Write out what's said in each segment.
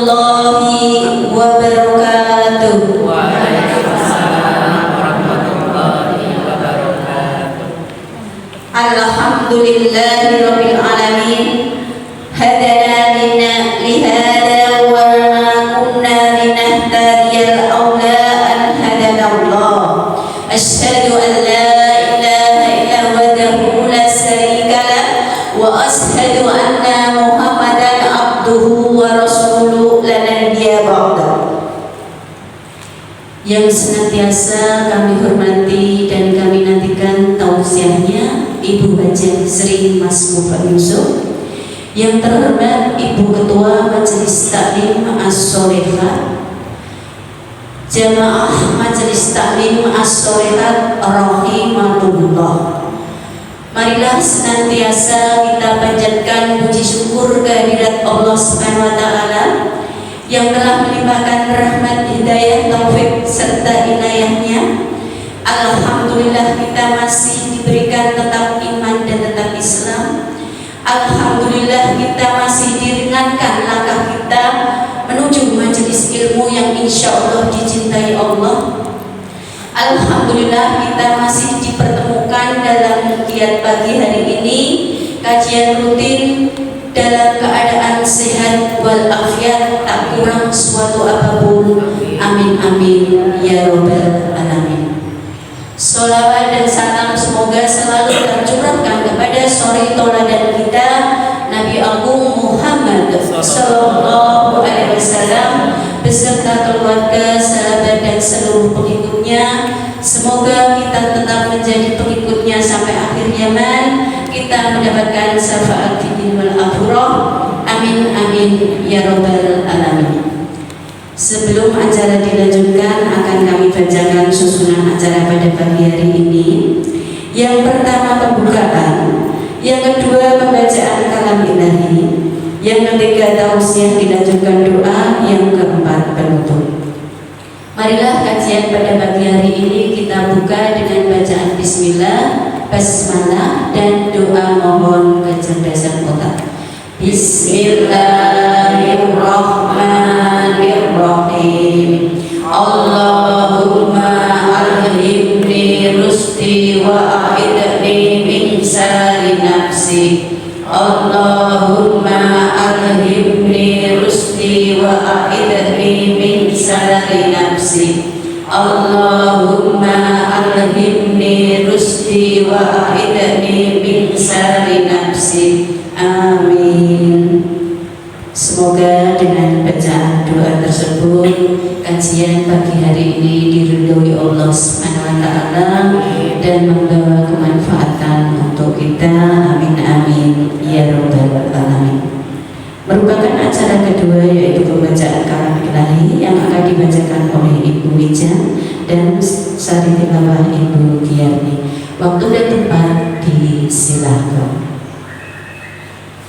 warahmatullahi wabarakatuh. Waalaikumsalam warahmatullahi wabarakatuh. Alhamdulillahirabbil alamin. Hadana lihada wa ma kunna linahtadiya laula an hadana Allah. Asyhadu an la ilaha illa wahdahu la syarika lah wa asyhadu anna Muhammadan abduhu wa rasuluhu la nabiyya ba'da. Yang senantiasa kami hormati dan kami nantikan tausiahnya Ibu Haja Sri Mas Mufak Yusuf. Yang terhormat Ibu Ketua Majelis Taklim As-Solehat, Jamaah Majelis Taklim As-Solehat rahimatullah. Marilah senantiasa kita panjatkan puji syukur kehadirat Allah Subhanahu wa taala yang telah melimpahkan rahmat, hidayah, taufik serta inayahnya. Alhamdulillah kita masih diberikan tetap iman dan tetap Islam. Alhamdulillah kita masih diringankan langkah kita menuju majelis ilmu yang insya Allah dicintai Allah. Alhamdulillah kita masih dipertemukan dalam giat pagi hari ini, kajian rutin dalam keadaan sehat walafiat, tak kurang suatu apapun. Amin amin ya robbal alamin. Sholawat dan salam semoga selalu tercurahkan kepada suri tauladan kita Nabi Agung Muhammad sallallahu alaihi wasallam beserta keluarga, sahabat dan seluruh pengikutnya. Semoga kita tetap menjadi pengikutnya sampai akhir zaman, kita mendapatkan syafaat fiddin wal akhirah. Amin amin ya robbal alamin. Sebelum acara dilanjutkan, akan kami bacakan susunan acara pada pagi hari ini. Yang pertama pembukaan, yang kedua pembacaan kalam ilahi, yang ketiga tausiah dilanjutkan doa, yang keempat penutup. Marilah kajian pada pagi hari ini kita buka dengan bacaan bismillah, basmalah dan doa mohon kecerdasan otak. Bismillahirrahmanirrahim. Allahumma alhimni rusdi wa a'idni min syarri nafsi. Allahumma alhimni rusdi wa a'idni min syarri nafsi. Allahumma alhimni rusdi wa a'idni min syarri nafsi. Amin. Semoga dengan bacaan doa tersebut kajian pagi hari ini diridhoi Allah Subhanahu wa taala dan membawa kemanfaatan untuk kita. Amin amin ya rabbal alamin. Merupakan acara kedua yaitu pembacaan kalam ilahi yang akan dibacakan oleh Ibu Wija dan sari tilawah Ibu Giarni. Waktu dan tempat disilahkan.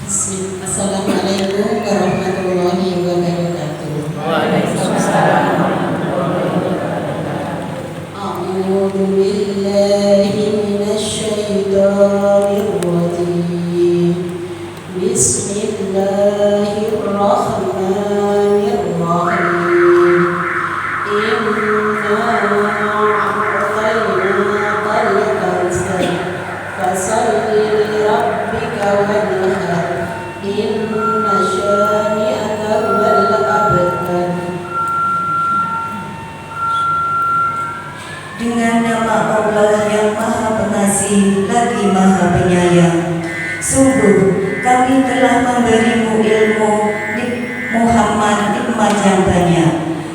Assalamualaikum warahmatullahi wabarakatuh. Waalaikumsalam warahmatullahi wabarakatuh. A'udzu billahi minasy syaithanir rajim. Bismillahirrahmanirrahim. Inna a'tainakal kautsar fasholli li rabbika wanhar. Inna syani'aka huwal abtar. Dengan nama Allah yang Maha Pengasih lagi Maha Penyayang. Sungguh kami telah memberimu ilmu Muhammad nikmat yang banyak.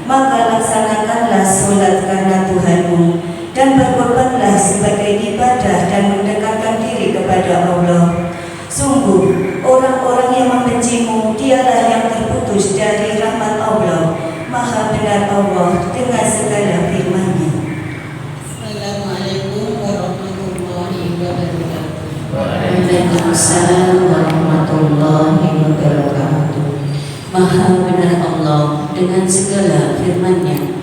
Maka laksanakanlah sholat karena Tuhanmu dan berkorbanlah sebagai ibadah dan mendekatkan diri kepada Allah. Sungguh orang-orang yang membencimu dialah yang terputus dari rahmat Allah. Maha benar Allah dengan segala firman-Nya. Assalamualaikum warahmatullahi wabarakatuh. Waalaikumsalam warahmatullahi wabarakatuh. Maha benar Allah dengan segala firman-Nya.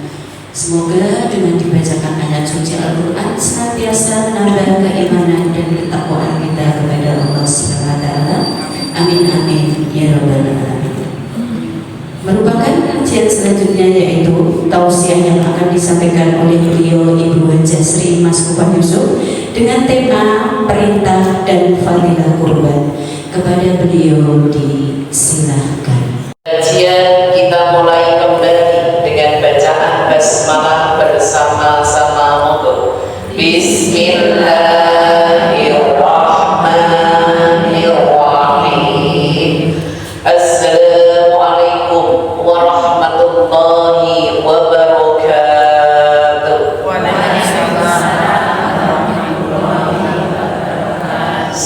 Semoga dengan dibacakan ayat suci Al-Quran senantiasa menambah keimanan dan ketakwaan kita kepada Allah Subhanahu wa taala. Amin amin ya rabbal alamin. Merupakan kajian selanjutnya yaitu tausiah yang akan disampaikan oleh beliau Ibu Hajah Sri Mas Kupang Yusuf dengan tema perintah dan fadilah kurban. Kepada beliau disilahkan. Kajian kita mulai kembali dengan bacaan basmalah bersama-sama. Monggo. Bismillahirrahmanirrahim. Assalamualaikum warahmatullahi wabarakatuh.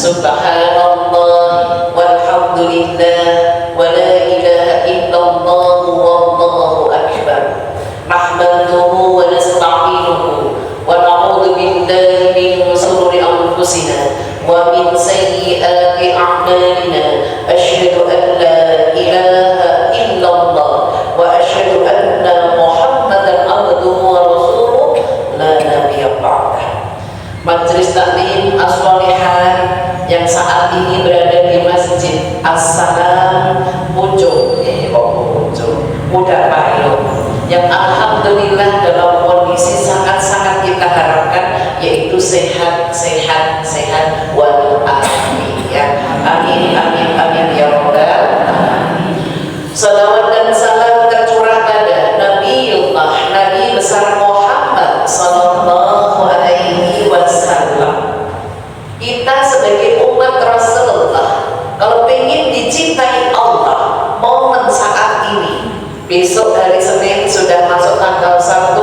Subhanallah walhamdulillah wa la ilaha illallah wallahu akbar. Nahmaduhu wa nasta'inuhu wa na'udzu billahi min shururi anfusina wa min sayyiati a'malina. Asyhadu an la ilaha illallah wa asyhadu anna Muhammadan abduhu wa rasuluh la nabiyya ba'dah. Majelis Taklim As-Shalihat yang saat ini berada di Masjid As-Salam Pucuk, Mudah Payung, yang alhamdulillah dalam kondisi sangat-sangat kita harapkan, yaitu sehat walafiat. Amin amin amin ya rabbal alamin. Salawat dan salam tercurah pada Nabi besar Muhammad sallallahu alaihi wasallam. Kita sebagai umat Rasulullah, kalau ingin dicintai Allah, momen saat ini, besok hari Senin sudah masuk tanggal 1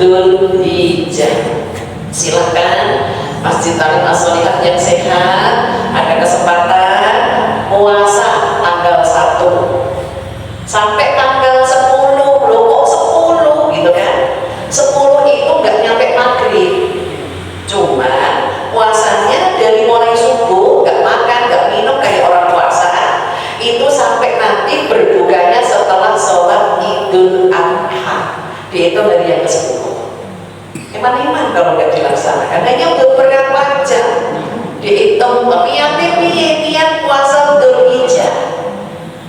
Dzulhijjah. Silakan Masjid Taklim As-Shalihat yang sehat ada kesempatan puasa tanggal 1 sampai tanggal 10. Loh kok 10 gitu kan? 10 itu nggak nyampe maghrib, cuma puasanya dari mulai subuh nggak makan nggak minum kayak orang puasa itu sampai nanti berbukanya setelah sholat Idul Adha, dihitung dari yang ke-10. Iman kalau nggak dilaksanakan hanya beberapa jam dihitung. Niat puasa Dzulhijjah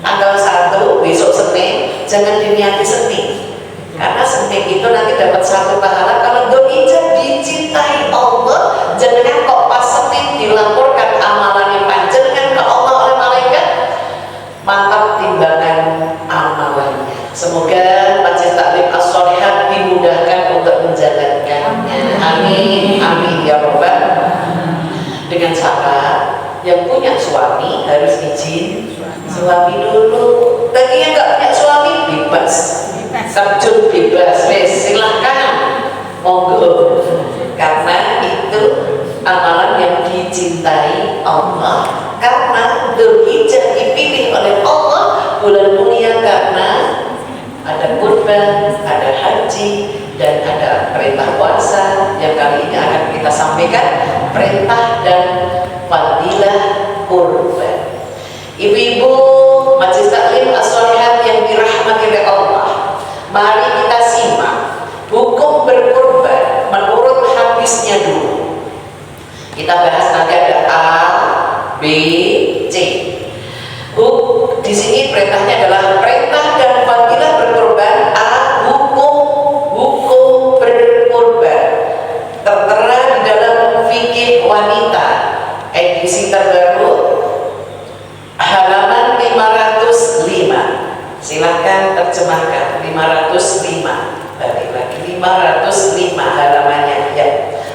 tanggal 1 besok Senin, jangan diniati Senin, karena Senin itu nanti dapat 1 pahala. Kalau Dzulhijjah dicintai Allah, jangan kok pas Senin dilaporkan amalannya panjenengan ke Allah oleh malaikat, mantap timbangan amalannya. Semoga Majelis Taklim As-Shalihat dimudahkan untuk menjalankannya. Amin amin ya rabbal alamin. Dengan syarat yang punya suami harus izin suami dulu. Bagi yang nggak punya suami bebas, terjun bebas, silahkan monggo, karena itu amalan yang dicintai Allah. Karena Dzulhijjah dipilih oleh Allah bulan mulia karena ada kurban, ada haji, dan ada perintah puasa yang kali ini akan kita sampaikan, perintah dan fadilah kurban. Ibu-ibu Majelis Taklim As-Shalihat yang dirahmati oleh Allah, mari kita simak hukum berkurban menurut hadisnya dulu. Kita bahas nanti ada A, B, C. Di sini perintahnya adalah perintah dan fadilah berkurban. A, hukum berkurban tertera di dalam fikih wanita edisi terbaru halaman 505. Silahkan terjemahkan 505. Balik lagi 505 halamannya ya.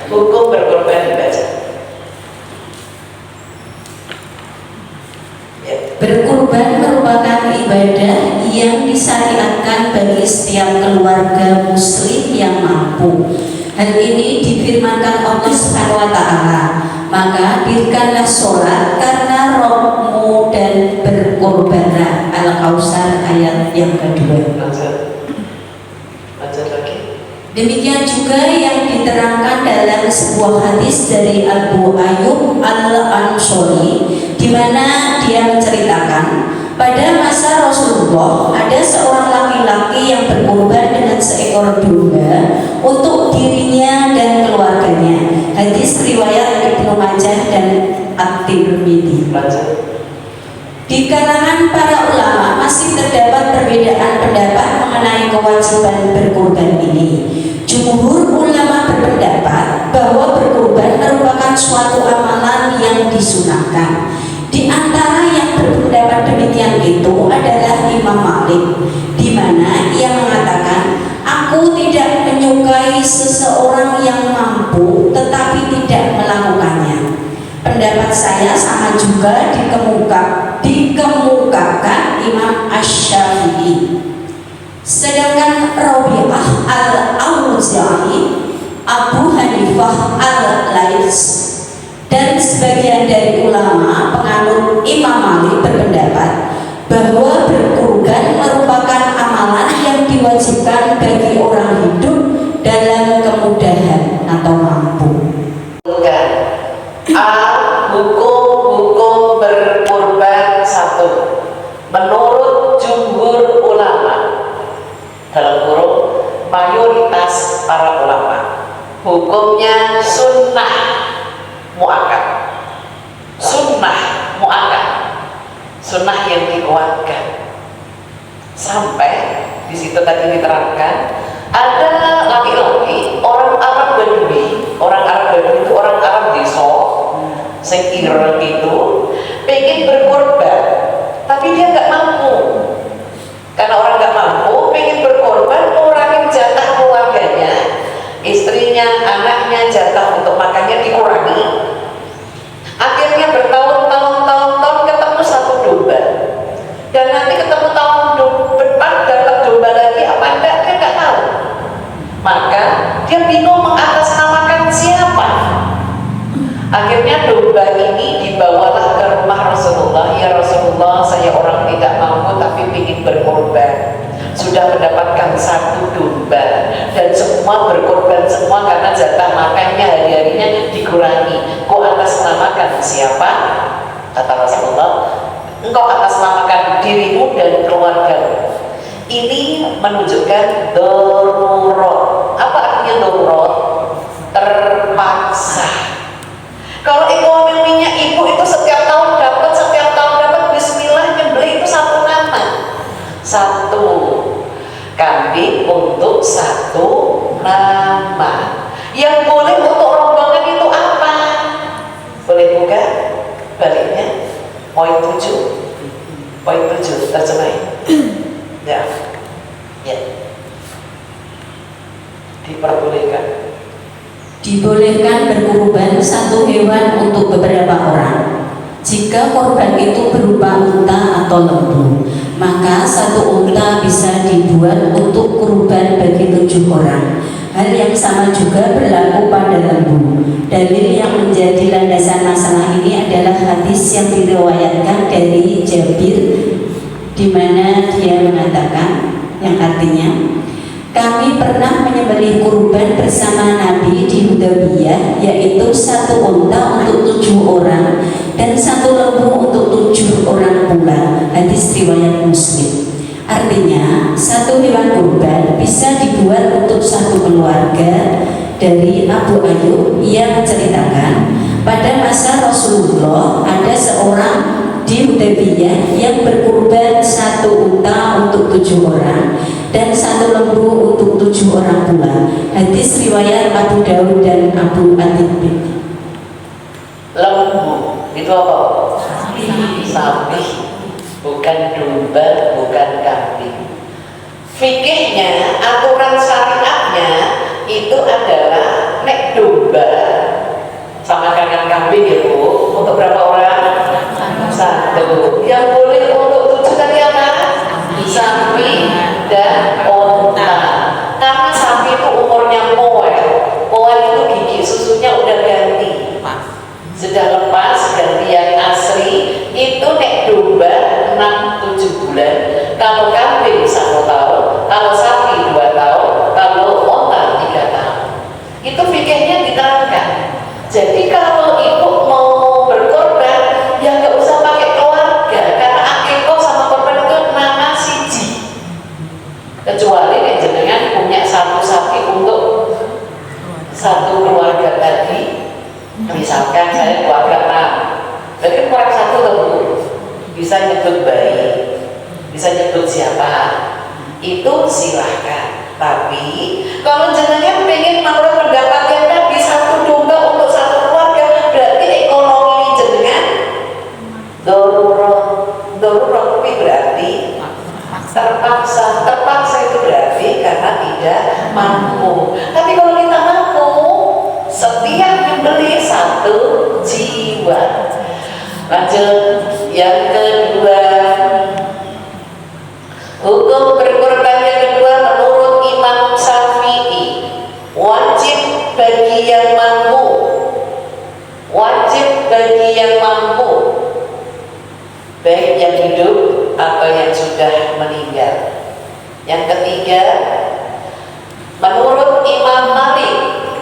Hukum berkurban dibaca. Berkurban merupakan ibadah yang disyariatkan bagi setiap keluarga muslim yang mampu. Hal ini difirmankan Allah Subhanahu wa taala, maka dirikanlah sholat karena rohmu dan berkurbanlah. Al-Kautsar ayat yang kedua. Demikian juga yang diterangkan dalam sebuah hadis dari Abu Ayyub Al-Ansori, di mana dia menceritakan pada masa Rasulullah ada seorang laki-laki yang berkorban dengan seekor domba untuk dirinya dan keluarganya. Hadis riwayat Ibnu Majah dan At-Tirmidzi. Di kalangan para ulama masih terdapat perbedaan pendapat mengenai kewajiban berkurban ini. Jumhur ulama berpendapat bahwa berkurban merupakan suatu amalan yang disunahkan. Di antara yang berpendapat demikian itu adalah Imam Malik, di mana ia mengatakan, aku tidak menyukai seseorang yang mampu tetapi tidak melakukannya. Pendapat saya sama juga dikemukakan Imam Asy-Syafi'i. Sedangkan Rabi'ah al-Auza'i, Abu Hanifah al-Laits, dan sebagian dari ulama penganut Imam Malik berpendapat bahwa berkurban merupakan amalan yang diwajibkan bagi orang hidup dalam kemudahan atau mampu. Hukum berkurban satu menurut jumhur ulama, dalam kurung mayoritas para ulama, hukumnya sunnah muakkad. Sunnah muakkad, sunnah yang dikuatkan. Sampai di situ tadi diterangkan ada laki-laki orang Arab Badui. Orang Arab Badui itu orang Arab desa sekir gitu, pengen berkorban tapi dia nggak mampu. Karena orang nggak mampu pengen berkorban, ngurangin jatah keluarganya, istrinya, anaknya, jatah untuk makannya dikurangi. Akhirnya bertahun-tahun ketemu satu domba, dan nanti ketemu tahun depan dapat domba lagi apa enggak, dia nggak tahu. Maka dia bingung mengatasnamakan siapa. Akhirnya domba ini dibawalah ke rumah Rasulullah. Ya Rasulullah, saya orang tidak mampu tapi ingin berkorban. Sudah mendapatkan satu domba dan semua berkorban semua karena jatah makannya hari-harinya dikurangi. Kau atasnamakan siapa? Kata Rasulullah, engkau atasnamakan dirimu dan keluargamu. Ini menunjukkan darurat. Apa artinya darurat? Terpaksa. Kalau ekonominya ibu itu setiap tahun dapat, bismillah nyembelih itu satu nama, satu kambing untuk satu nama. Yang boleh untuk rombongan itu apa? Boleh buka baliknya? Poin 7 terjemahin. Ya, diperbolehkan. Dibolehkan berkurban satu hewan untuk beberapa orang. Jika korban itu berupa unta atau lembu, maka satu unta bisa dibuat untuk kurban bagi 7 orang. Hal yang sama juga berlaku pada lembu. Dalil yang menjadi landasan masalah ini adalah hadis yang diriwayatkan dari Jabir, di mana dia mengatakan, yang artinya, kami pernah menyembelih kurban bersama Nabi di Hudaybiyah, yaitu satu unta untuk 7 orang dan satu lembu untuk 7 orang pula. Hadis riwayat Muslim. Artinya, satu hewan kurban bisa dibuat untuk satu keluarga. Dari Abu Ayyub, ia menceritakan, pada masa Rasulullah ada seorang di Hudaybiyah yang berkurban satu unta untuk 7 orang dan satu lembu untuk 7 orang pula. Hadis riwayat Abu Dawud dan Abu At-Tirmidzi. Lembu itu apa? Sapi, bukan domba, bukan kambing. Fikihnya, aturan syariatnya itu adalah nek domba sama dengan kambing itu untuk berapa orang? Satu. Yang boleh untuk 7 tadi apa? Sapi dan unta. Karena sapi itu umurnya poel itu gigi susunya udah ganti, sudah lepas, ganti yang asli. Itu nek domba 6-7 bulan, kalau kambing 1 tahun, kalau sapi 2 tahun, kalau unta 3 tahun. Itu fikihnya diterangkan. Jadi kalau ibu mau berkorban, ya nggak usah pakai keluarga, karena akikoh sama korban itu nama siji. bisa nyebut siapa, itu silahkan. Tapi kalau jenengan pengen menurut pendapat yang tadi satu domba untuk satu keluarga, berarti ekonomi jenengan darurat tapi berarti terpaksa itu berarti karena tidak mampu. Tapi kalau kita mampu, setiap membeli satu jiwa. Lanjut yang kedua, hukum berkorban yang kedua menurut Imam Syafi'i wajib bagi yang mampu, wajib bagi yang mampu, baik yang hidup atau yang sudah meninggal. Yang ketiga, menurut Imam Malik,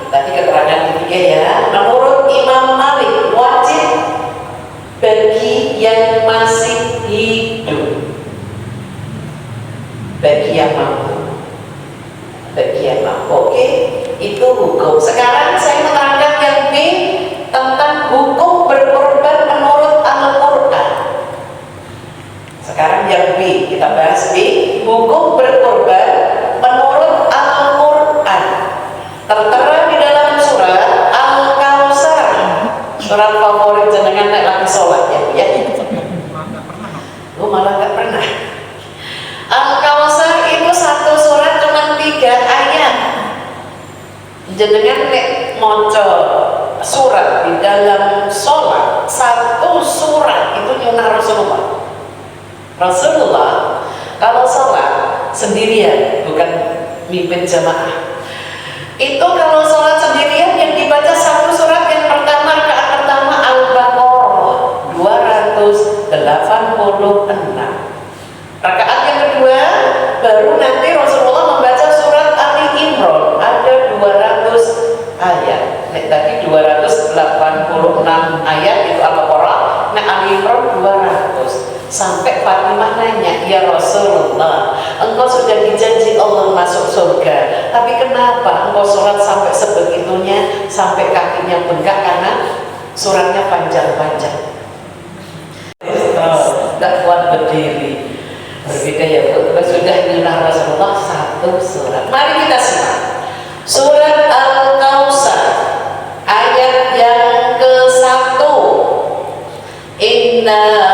tadi keterangan ketiga ya, menurut Imam Malik wajib bagi yang masih hidup, bagi yang mampu, bagi yang mampu. Oke, itu hukum. Sekarang saya menerangkan yang B tentang hukum berkorban menurut Al-Quran. Sekarang yang B, kita bahas B, hukum berkorban menurut Al-Quran. Tertera di dalam surat Al-Kautsar, surat favorit jenengan nek lagi sholat ya, ya. Lu malah nggak pernah. Al-Kautsar itu satu surat cuma 3 ayat. Jenengan nek maca surat di dalam sholat, satu surat itu nyunah Rasulullah kalau sholat sendirian, bukan mimpin jamaah. Itu kalau sholat sendirian yang dibaca satu surat, yang pertama rakaat pertama Al-Baqarah 286. Rakaat yang kedua baru nanti Rasulullah membaca surat Ali Imran, ada 200 ayat. Tadi 286 ayat itu Al-Baqarah, nah Ali Imran 200. Sampai Fatimah nanya, ya Rasulullah, engkau sudah dijanji Allah masuk surga, tapi kenapa engkau sholat sampai sebegitunya, sampai kakinya bengkak karena suratnya panjang-panjang. Tidak kuat berdiri. Berbeda ya Bu, sudah nyunah Rasulullah satu surat. Mari kita simak surat Al-Kautsar ayat yang ke-1. Inna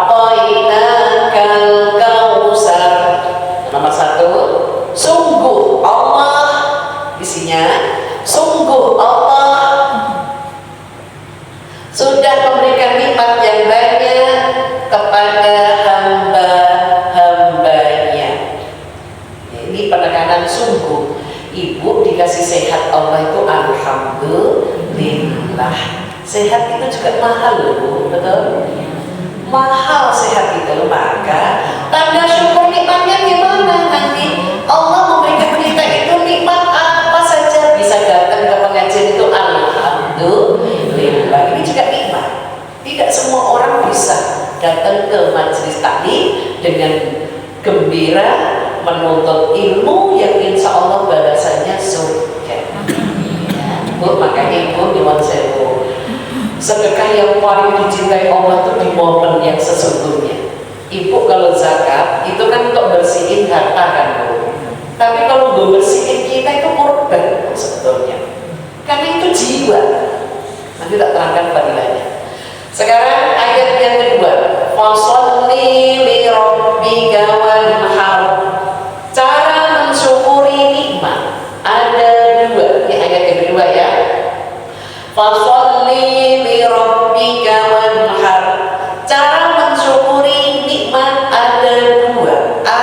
a'tainakal kautsar. Nomor 1, sungguh Allah, isinya sungguh Allah sudah memberikan nikmat yang banyak kepada hamba-hambanya. Ini penekanan sungguh. Ibu dikasih sehat Allah itu alhamdulillah. Sehat itu juga mahal loh, betul? Mahal sehat itu. Maka tanda syukur nikmatnya gimana? Nanti Allah memberikan kita itu nikmat apa saja, bisa datang ke pengajian itu alhamdulillah. Ini juga nikmat. Tidak semua orang bisa datang ke majelis taklim dengan gembira menuntut ilmu yang insya Allah balasannya surga. Bu, makanya ibu nyuwun sewu, sedekah yang paling dicintai Allah itu di momen yang sesungguhnya. Ibu kalau zakat itu kan untuk bersihin harta kan Bu, tapi kalau bersihin kita itu korban sebetulnya, karena itu jiwa. Nanti tak terangkan fadilahnya. Sekarang ayat yang kedua, fasholli li rabbika wanhar. Cara mensyukuri nikmat ada 2. Ini ayat yang kedua ya. Fasholli li rabbika wanhar. Cara mensyukuri nikmat ada 2. A,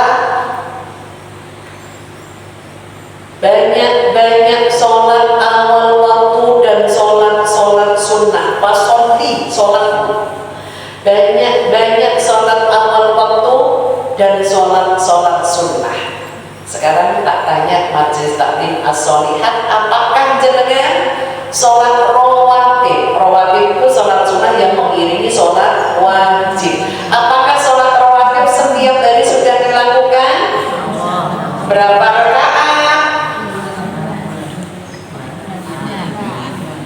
banyak-banyak sholat awal waktu dan sholat sunnah. Fasholli, sholat. Banyak-banyak sholat awal waktu dan sholat sunnah. Sekarang tak tanya majelis taklim as-sholihat, apakah jenengan sholat rawatib? Rawatib itu sholat sunnah yang mengiringi sholat wajib. Apakah sholat rawatib setiap hari sudah dilakukan? Berapa rakaat?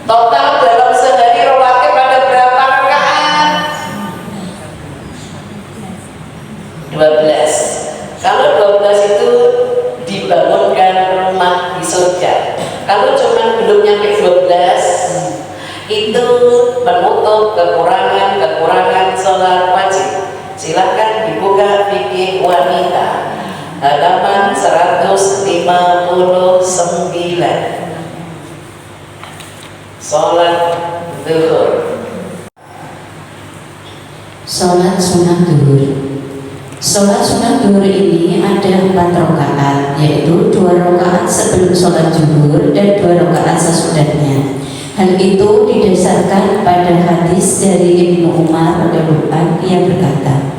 Total dalam sehari rawatib ada berapa rakaat? 24 12. Kalau 12 itu dibangunkan rumah di surga. Kalau cuma belum nyampe 12 itu menutup kekurangan sholat wajib. Silahkan dibuka fikih wanita halaman 159. Sholat zuhur. Sholat sunat duhur. Sholat sunat duhur ini ada 4 rakaat, yaitu 2 rakaat sebelum sholat zuhur dan 2 rakaat sesudahnya. Hal itu didasarkan pada hadis dari Ibnu Umar radhiyallahu anhu yang berkata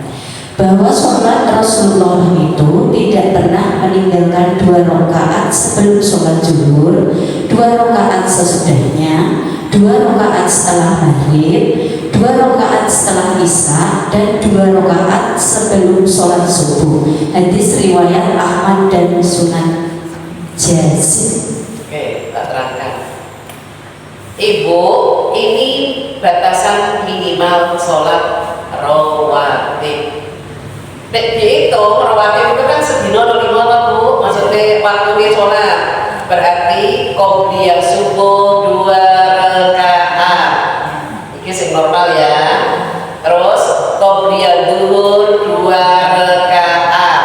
bahwa sholat Rasulullah itu tidak pernah meninggalkan 2 rakaat sebelum sholat zuhur, 2 rakaat sesudahnya, 2 rakaat setelah maghrib, 2 rakaat setelah isya, dan 2 rakaat sebelum sholat subuh. Hadis riwayat Ahmad dan Sunan Jazir. Oke, tak terangkan. Ibu, ini batasan minimal sholat rawatib. Nek dihitung rawatib itu kan sedina 5 Bu, maksudnya waktunya sholat. Berarti qobliyah subuh 2 rakaat. Ini sing normal ya. Terus qobliyah zuhur 2 rakaat.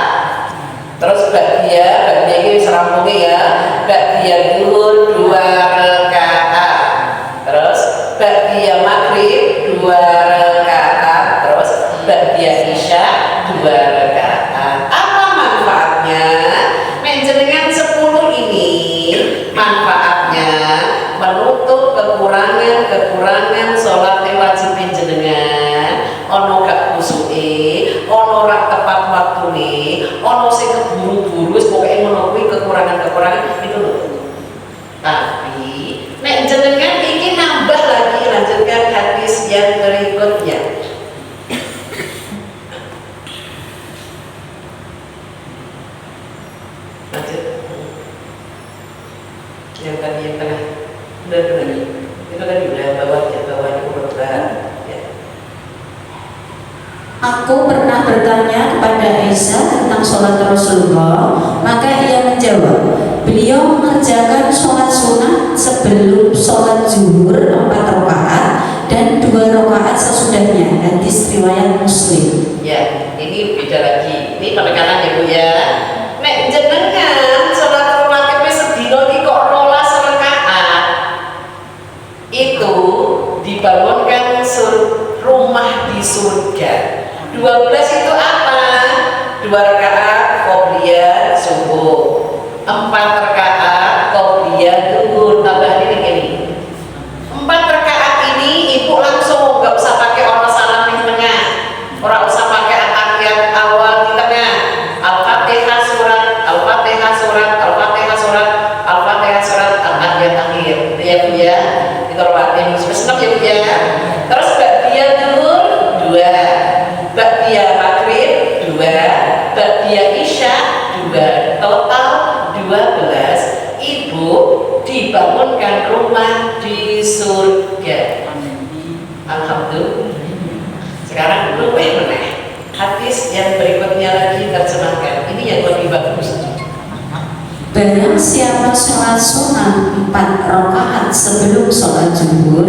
Terus ba'diyah ini serampungnya ya. Ba'diyah zuhur 2 rakaat. Terus ba'diyah maghrib 2 rakaat. Terus ba'diyah isya 2 rakaat. Apa manfaatnya? Menjenengan 10 ini manfaatnya menutup kekurangan sholat wajib menjenengan. Ono gak khusuke, ono rak tepat waktune, ono sing keburu-buru, pokoknya ngono kuwi kekurangan itu loh. Tapi nek jenengan ingin nambah lagi, lanjutkan hadis yang berikutnya. Lanjut. Yang tadi yang tengah, udah nih. Itu tadi udah bawahnya urut ya. Aku pernah bertanya kepada Aisyah tentang sholat Rasulullah, maka ia menjawab, beliau mengerjakan sholat sunat sebelum sholat zuhur 4 rakaat dan 2 rakaat sesudahnya. Hadis riwayat Muslim. Ya, ini beda lagi. Ini penekanan ya Bu ya. Nek jenengan sholat rawatib sedina iki kok 12 rakaat. Itu dibangunkan rumah di surga. 12 itu apa? 2 rakaat qobliyah subuh, 4 rakaat qobliyah zuhur. Tambah ini 4 rakaat ini ibu langsung nggak usah pakai ono salam di tengah, ora usah pakai atahiyat awal di tengah. Al-Fatihah surat, Al-Fatihah surat, Al-Fatihah surat, Al-Fatihah surat, Al-Fatihah akhir. Ya Bu ya. Itu rawatib seneng ya Bu ya. Terus ba'diyah zuhur 2, ba'diyah maghrib 2, ba'diyah isya 2, total 12. Ibu dibangunkan rumah di surga. Alhamdulillah. Sekarang luwih meneh. Hadis yang berikutnya lagi terjemahkan. Ini yang lebih bagus. Barang siapa sholat sunat 4 rakaat sebelum sholat zuhur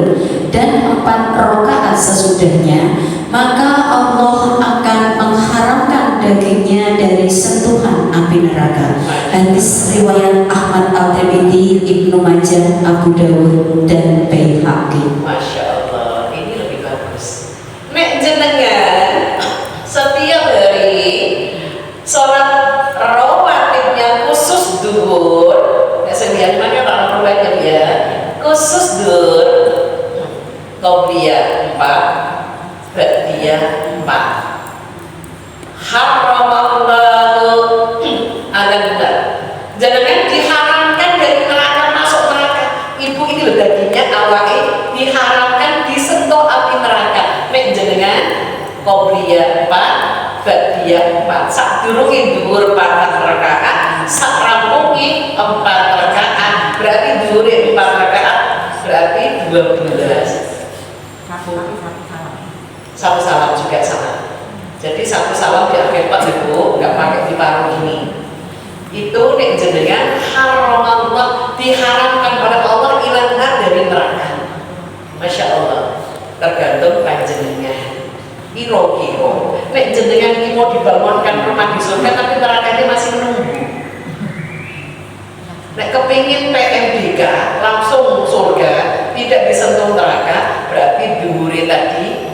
dan 4 rakaat sesudahnya, maka Allah akan mengharamkan dagingnya dari sentuhan api neraka. Hadis riwayat Ahmad Al-Tirmidzi, Ibnu Majah, Abu Dawud dan Baihaqi. Masya Allah, ini lebih bagus. Nek jenengan setiap hari sholat rawatibnya khusus duhur, ya sedian mana orang perbanyak ya, khusus duhur, qobliyah 4, ba'diyah 4. Haramallahu alanna. Jangan diharamkan dari neraka, masuk neraka. Ibu ini loh dagingnya awalnya diharamkan disentuh api neraka. Nek jenengan qobliyah 4, ba'diyah 4. Sak durunge dhuwur 4 rakaat, sak rampunge 4 rakaat. Berarti dhuwure 4 rakaat berarti 12. Satu salam juga sama. Jadi satu salam di akhir Pak Ibu, nggak pakai di paruh ini. Itu nek jenengan haram Allah, diharamkan oleh Allah ilangkan dari neraka. Masya Allah, tergantung panjenengan. Kiro-kiro, nek jenengan ini mau dibangunkan rumah di surga, tapi nerakanya masih menunggu. Nek kepingin PMDK langsung surga, tidak disentuh neraka, berarti duhuri tadi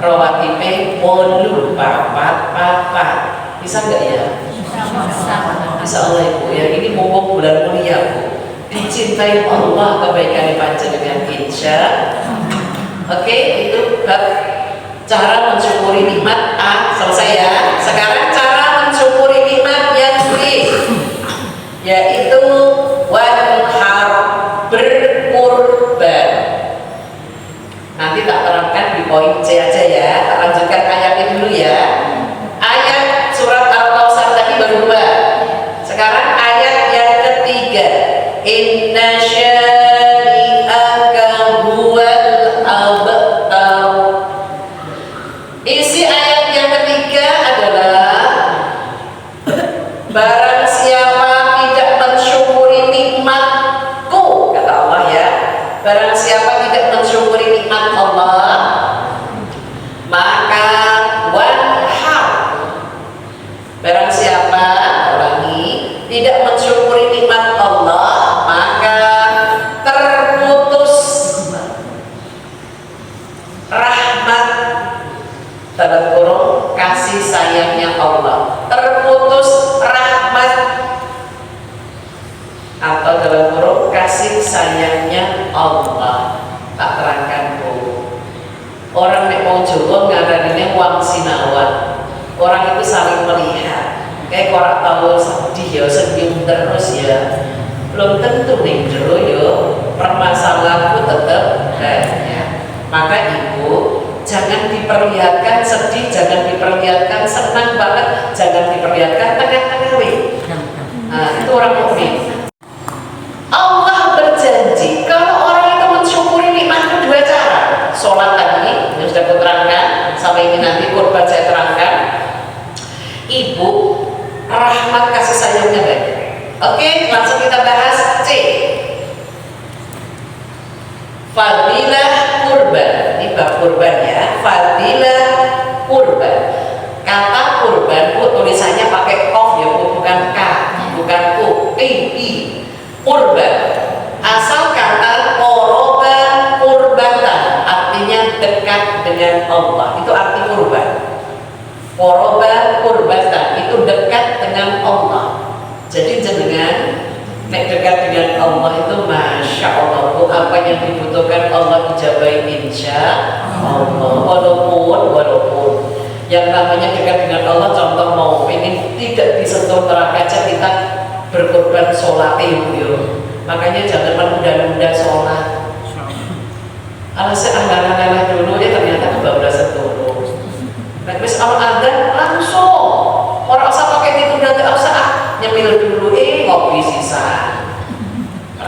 rawatipe molu papat. Bisa nggak ya? Bisa Allah Ibu. Yang ini mumpung bulan mulia Bu, dicintai Allah kebaikan panjenengan insya. Oke, itu bab cara mensyukuri nikmat selesai ya. Sekarang cara mensyukuri nikmat yang B, yaitu wanhar, berkurban. Nanti tak terangkan di poin C aja ya. Tak lanjutkan ayatnya dulu ya. Ayat surat Al-Kautsar tadi baru 2. Sekarang ayat yang ketiga. Inna syani'aka huwal abtar. Isi ayat yang ketiga adalah barang siapa tidak mensyukuri nikmatku, kata Allah ya. Barang siapa tidak mensyukuri nikmat Allah, maka wanhar. Barang siapa orang ini tidak mensyukuri nikmat Allah, maka terputus rahmat dalam kurung kasih sayangnya Allah. Terputus rahmat atau dalam kurung kasih sayangnya Allah. Tak terangkan Bu. Orang nek wong Jawa ngaranine wong sinawat. Orang itu saling melihat. Kayak orang tahu sedih ya, senyum terus ya. Belum tentu nih jero yo permasalahanku tetap banyak. Maka Ibu jangan diperlihatkan sedih, jangan diperlihatkan senang banget, jangan diperlihatkan tengah-tengah. Nah, itu orang mukmin. Allah berjanji kalau orang itu mensyukuri nikmat kedua cara. Sholat tadi yang sudah kuterangkan, sampai ini nanti kurban saya terangkan. Ibu, rahmat kasih sayangnya banyak. Oke, langsung kita bahas C. Fadilah kurban. Ini bab kurban ya. Fadilah kurban. Kata kurban Bu tulisannya pakai kof ya Bu, bukan K, bukan ku, I. Kurban. Asal kata qoroba kurbatan, artinya dekat dengan Allah. Itu arti kurban. Qoroba kurbatan itu dekat dengan Allah. Jadi jenengan nek dekat dengan Allah itu masya Allah Bu, apa yang dibutuhkan Allah ijabahi insya Allah. Walaupun yang namanya dekat dengan Allah, contoh mau ingin tidak disentuh neraka aja kita berkorban sholat itu. Makanya jangan menunda-nunda sholat. Alasan anggaran dulu ya ternyata kebablasan dulu. Nah, terus kalau ada langsung orang usah pakai ditunda, tidak usah nyemil dulu, ngopi sisa.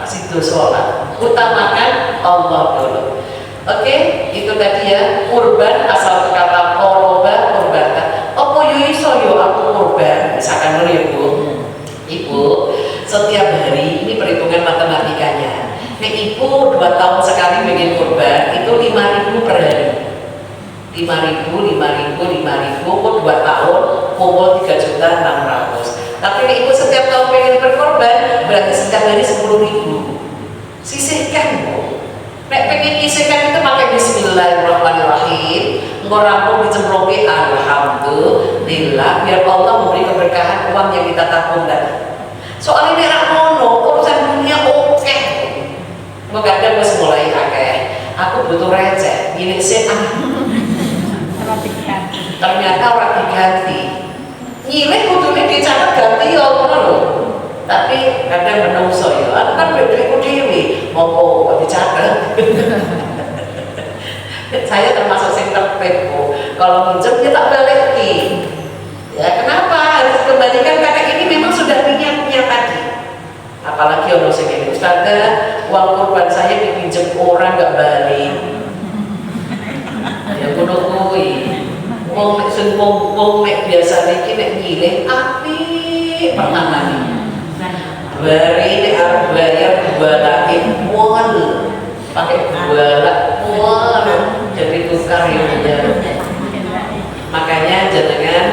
Situ sholat. Utamakan Allah dulu. Oke, itu tadi ya kurban asal kata qoroba kurbatan. Apa yo iso yo aku kurban? Misalkan dulu ya Bu. Ibu setiap hari ini perhitungan matematikanya. Nek Ibu 2 tahun sekali bikin kurban itu 5.000 per hari. 5.000 kok 2 tahun kumpul 3.600.000. Tapi nek Ibu setiap tahun pengen berkorban berarti setiap hari 10.000. Sisihkan Bu. Nek pengen nyisihkan itu pakai bismillahirrahmanirrahim. Engkau rampung dicemplungi alhamdulillah, biar Allah memberi keberkahan uang yang kita tabung tadi. Soalnya ini ramono urusan dunia oke. Engkau kadang harus mulai akeh. Aku butuh receh. Ini sih ternyata orang diganti. Nyilih kudune dicatat ganti ya loh. Tapi kadang menungso ya, aku kan duitku dewi, mau kok dicatat. Saya termasuk yang tertib Bu. Kalau minjem dia tak balikin. Ya kenapa harus dikembalikan? Karena ini memang sudah niatnya tadi. Apalagi orang segini, Ustazah, uang kurban saya dipinjam orang nggak balik. Ya kudu kuwi. Wong sing wong biasanya iki nek nyilih api pertamane. Bari nek arep bayar balake mual. Pakai balak mual jadi tukar ya. Makanya jangan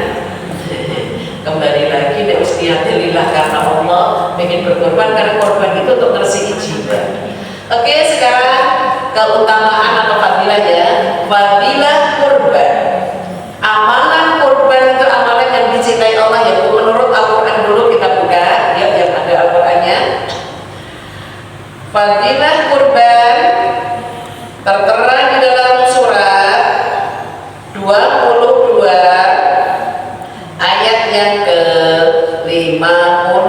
kembali lagi nek wis niate lillah karena Allah, pengen berkorban karena korban itu untuk ngersihin jiwa. Oke, sekarang keutamaan atau fadilah ya. Fadilah kurban. Amalan kurban itu amalan yang dicintai Allah ya Bu. Menurut Al-Qur'an dulu kita buka ya, yang ada Al-Qur'annya. Fadilah kurban tertera di dalam surat 22 ayat yang ke-50.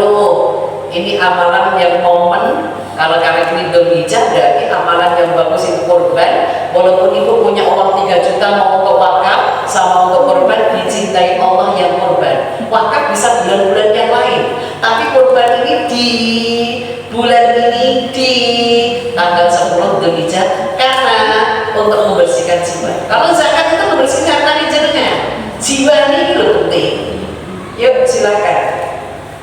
Ini amalan yang momen. Kalau karena ini Dzulhijjah berarti amalan yang bagus itu kurban. Walaupun ibu punya uang 3 juta mau untuk wakaf sama untuk kurban, dicintai Allah yang kurban. Wakaf bisa bulan-bulan yang lain, tapi kurban ini di bulan ini di tanggal 10 Dzulhijjah karena untuk membersihkan jiwa. Kalau zakat itu membersihkan harta jenengan, jiwa ini loh penting. Yuk silakan.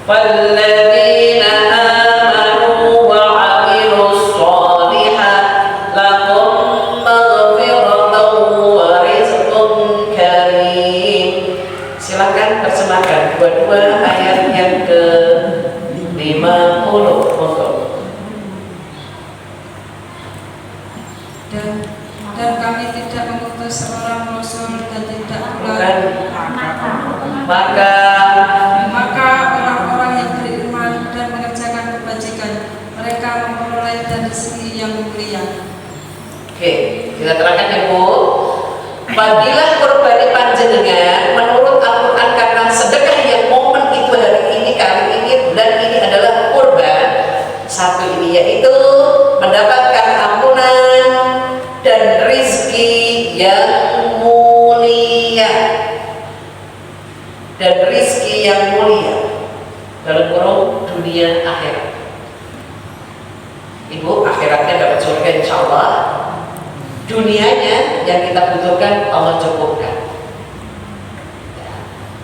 Walladzina amanu wa 'amilus sholihat lahum maghfiratan wa rizqun karim. Silakan terjemahkan dua-dua ayat yang ke-50 untuk. Dan kami tidak mengutus seorang rasul dan tidak pula maka orang-orang yang beriman dan mengerjakan kebajikan mereka memperoleh dan rezeki yang mulia. Oke, kita terangkan ya Bu. Fadilah kurban panjenengan menurut Al-Quran karena sedekah yang momen itu hari ini, kali ini, dan ini adalah kurban. Satu ini yaitu mendapatkan ampunan dan rizki yang mulia. Dan rizki yang mulia dalam kurung dunia akhirat. Ibu, akhiratnya dapat surga insya Allah. Dunianya yang kita butuhkan Allah cukupkan.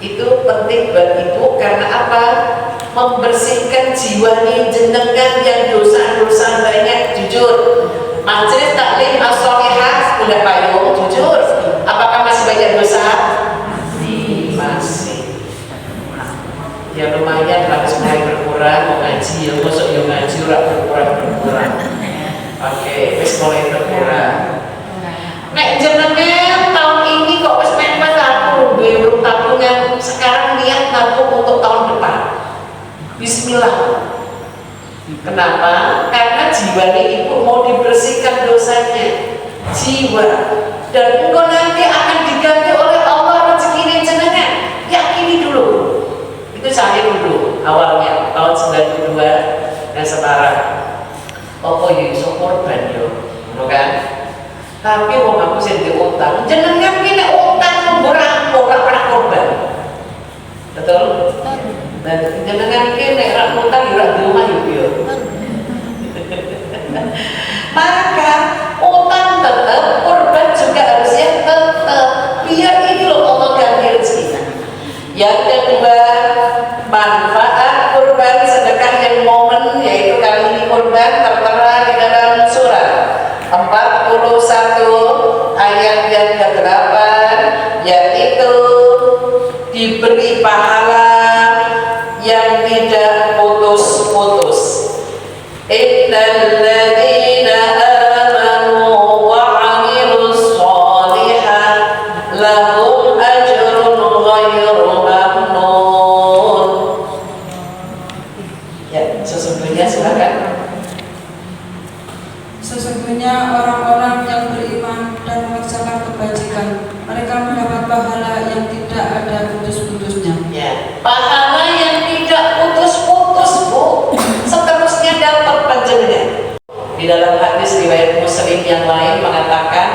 Itu penting buat ibu karena apa? Membersihkan jiwa nih jenengan yang dosa-dosa banyak. Jujur, majelis taklim as-sholihah udah payung, jujur. Apakah masih banyak dosa? Masih. Ya lumayan harus mulai berkurang, mau ngaji ya masuk ya ngaji udah berkurang. Oke, wis mulai berkurang. Nek jenengan tahun ini kok wis mepet aku belum tabungan, sekarang niat tabung untuk tahun depan. Bismillah. Kenapa? Karena jiwa ibu mau dibersihkan dosanya. Jiwa dan engkau nanti akan diganti oleh Allah rezeki jenengan. Yakini dulu. Itu saya dulu awalnya tahun 92 dan sekarang apa ya iso korban yo, kan? Tapi wong aku sing diutang, jenengan ki nek utang ora pernah korban. Betul? Dan jenengan ki nek ra utang yo ra di rumah yo. Maka utang tetap, korban juga harusnya tetap. Biar ini loh Allah ganti rezekinya. Yang kedua, manfaat kurban sedekah yang momen, yaitu kali ini kurban tertera di dalam surat 41 ayat yang ke-8, yaitu diberi pahala yang tidak putus-putus. Innal ladzina amanu wa 'amilus sholihat lahum ajrun ghairu mamnun. Ya, sesungguhnya silakan. Sesungguhnya orang-orang yang beriman dan mengerjakan kebajikan mereka mendapat pahala yang tidak ada putus-putusnya. Ya, pahala yang tidak putus-putus Bu. Seterusnya dapat panjenengan. Di dalam hadis riwayat Muslim yang lain mengatakan,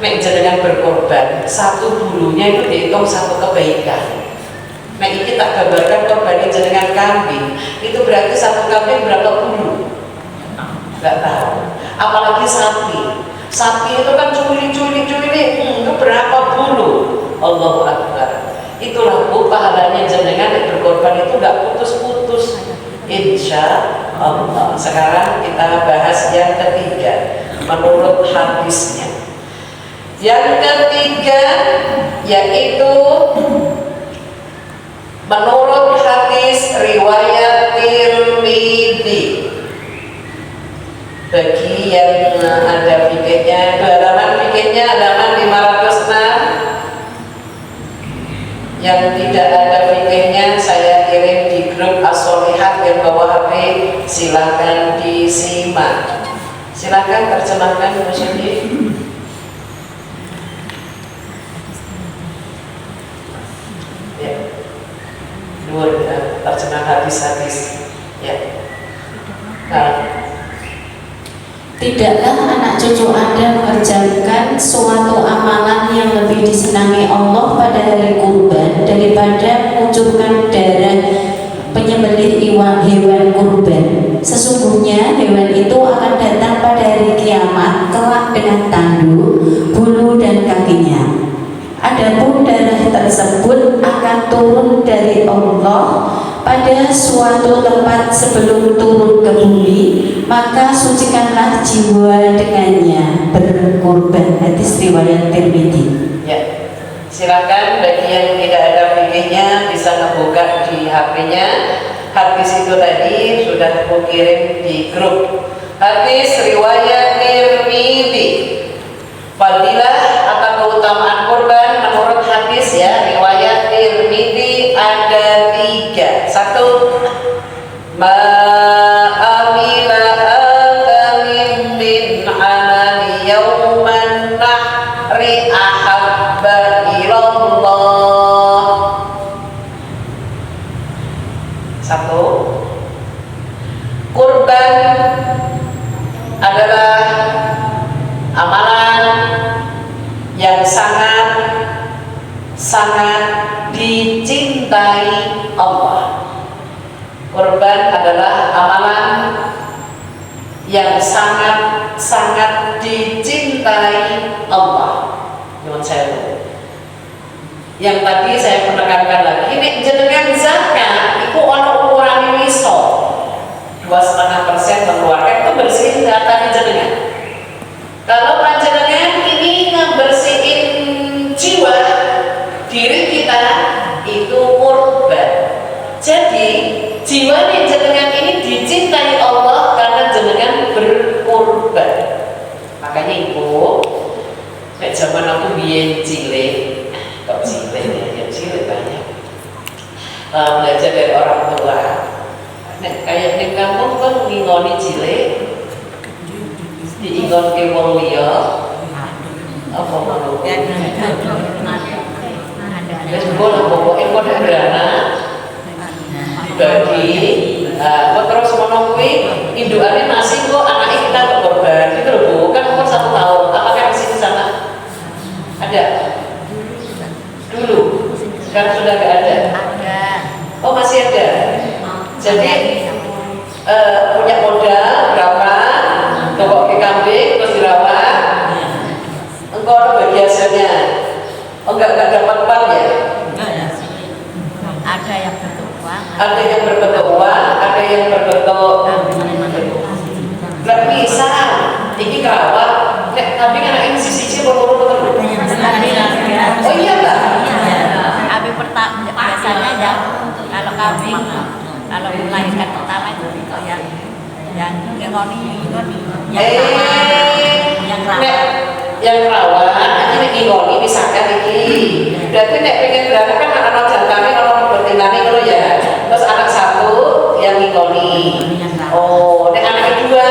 nek jenengan berkorban, satu bulunya itu dihitung satu kebaikan. Nah ini tak gambarkan korban jenengan kambing, itu berarti satu kambing berapa bulu? Gak tahu. Apalagi sapi. Sapi itu kan culi, itu berapa bulu? Allahu Akbar. Itulah Bu, pahalanya jenengan yang berkorban itu gak putus-putus, insya Allah. Sekarang kita bahas yang ketiga menurut hadisnya. Yang ketiga yaitu menurut hadis riwayat Tirmidzi. Bagi yang ada fikihnya, halaman fikihnya halaman 506. Yang tidak ada fikihnya saya kirim di grup As-Solihat yang bawa HP, silahkan disimak. Silahkan terjemahkan Bu Sugi. Ya, luar terjemah hadis-hadis. Ya. Nah. Tidaklah anak cucu Anda mengerjakan suatu amalan yang lebih disenangi Allah pada hari kurban daripada mengucurkan darah penyembelih hewan kurban. Sesungguhnya hewan itu akan datang pada hari kiamat kelak dengan tanduk, bulu dan kakinya. Adapun darah tersebut akan turun dari Allah pada suatu tempat sebelum turun ke bumi, maka sucikanlah jiwa dengannya berkorban. Hadis riwayat Tirmidzi. Ya, silakan bagi yang tidak ada fikihnya bisa ngebuka di HP-nya. Hadis itu tadi sudah aku kirim di grup. Hadis riwayat Tirmidzi. Fadilah atau keutamaan kurban menurut hadis ya riwayat Tirmidzi ada 3. 1, ma amila akamin min amali yauman nahri ahabba ilallah. 1, kurban adalah amalan yang sangat dicintai Allah. Kurban adalah amalan yang sangat dicintai Allah. Nyuwun sewu. Yang tadi saya menekankan lagi, nek jenengan zakat itu ana ukuran iso 2,5% mengeluarkan itu bersihin data jenengan. Kalau panjenengan ini ngebersihin jiwa diri kita itu kurban. Jadi jiwa jenengan ini dicintai Allah karena jenengan berkurban. Makanya Ibu, nek zaman aku biyen cilik, kok cilik ya cilik banyak. Belajar dari orang tua. Nek kayak nek kamu kan ngingoni cilik diingon ke wong liya apa mau wis bola pokoke kok berana dibagi kok terus ngono kuwi indukane masih kok anake kita berkorban gitu lho Bu, kan umur 1 tahun. Apakah di sini sama? Ada? Dulu? Sekarang sudah nggak ada? Ada. Oh masih ada? Jadi punya modal berapa? Tokok ke kambing terus dirawat. Engkau ada bagi hasilnya. Oh enggak dapat uang ya? Ada yang berbentuk uang. Ada yang berbentuk uang, ada yang berbentuk bisa. Ini kerawat. Tapi kan ini sisi berurut terus. Oh iya Mbak. Abi pertama biasanya ya kalau kambing kalau melahirkan pertama itu yang ngoni yang rawat ini ngoni misalkan ini berarti nek pengen berarti kan anak jantane kalau bertinani kalau ya terus anak 1 yang ngoni. Oh nek anak kedua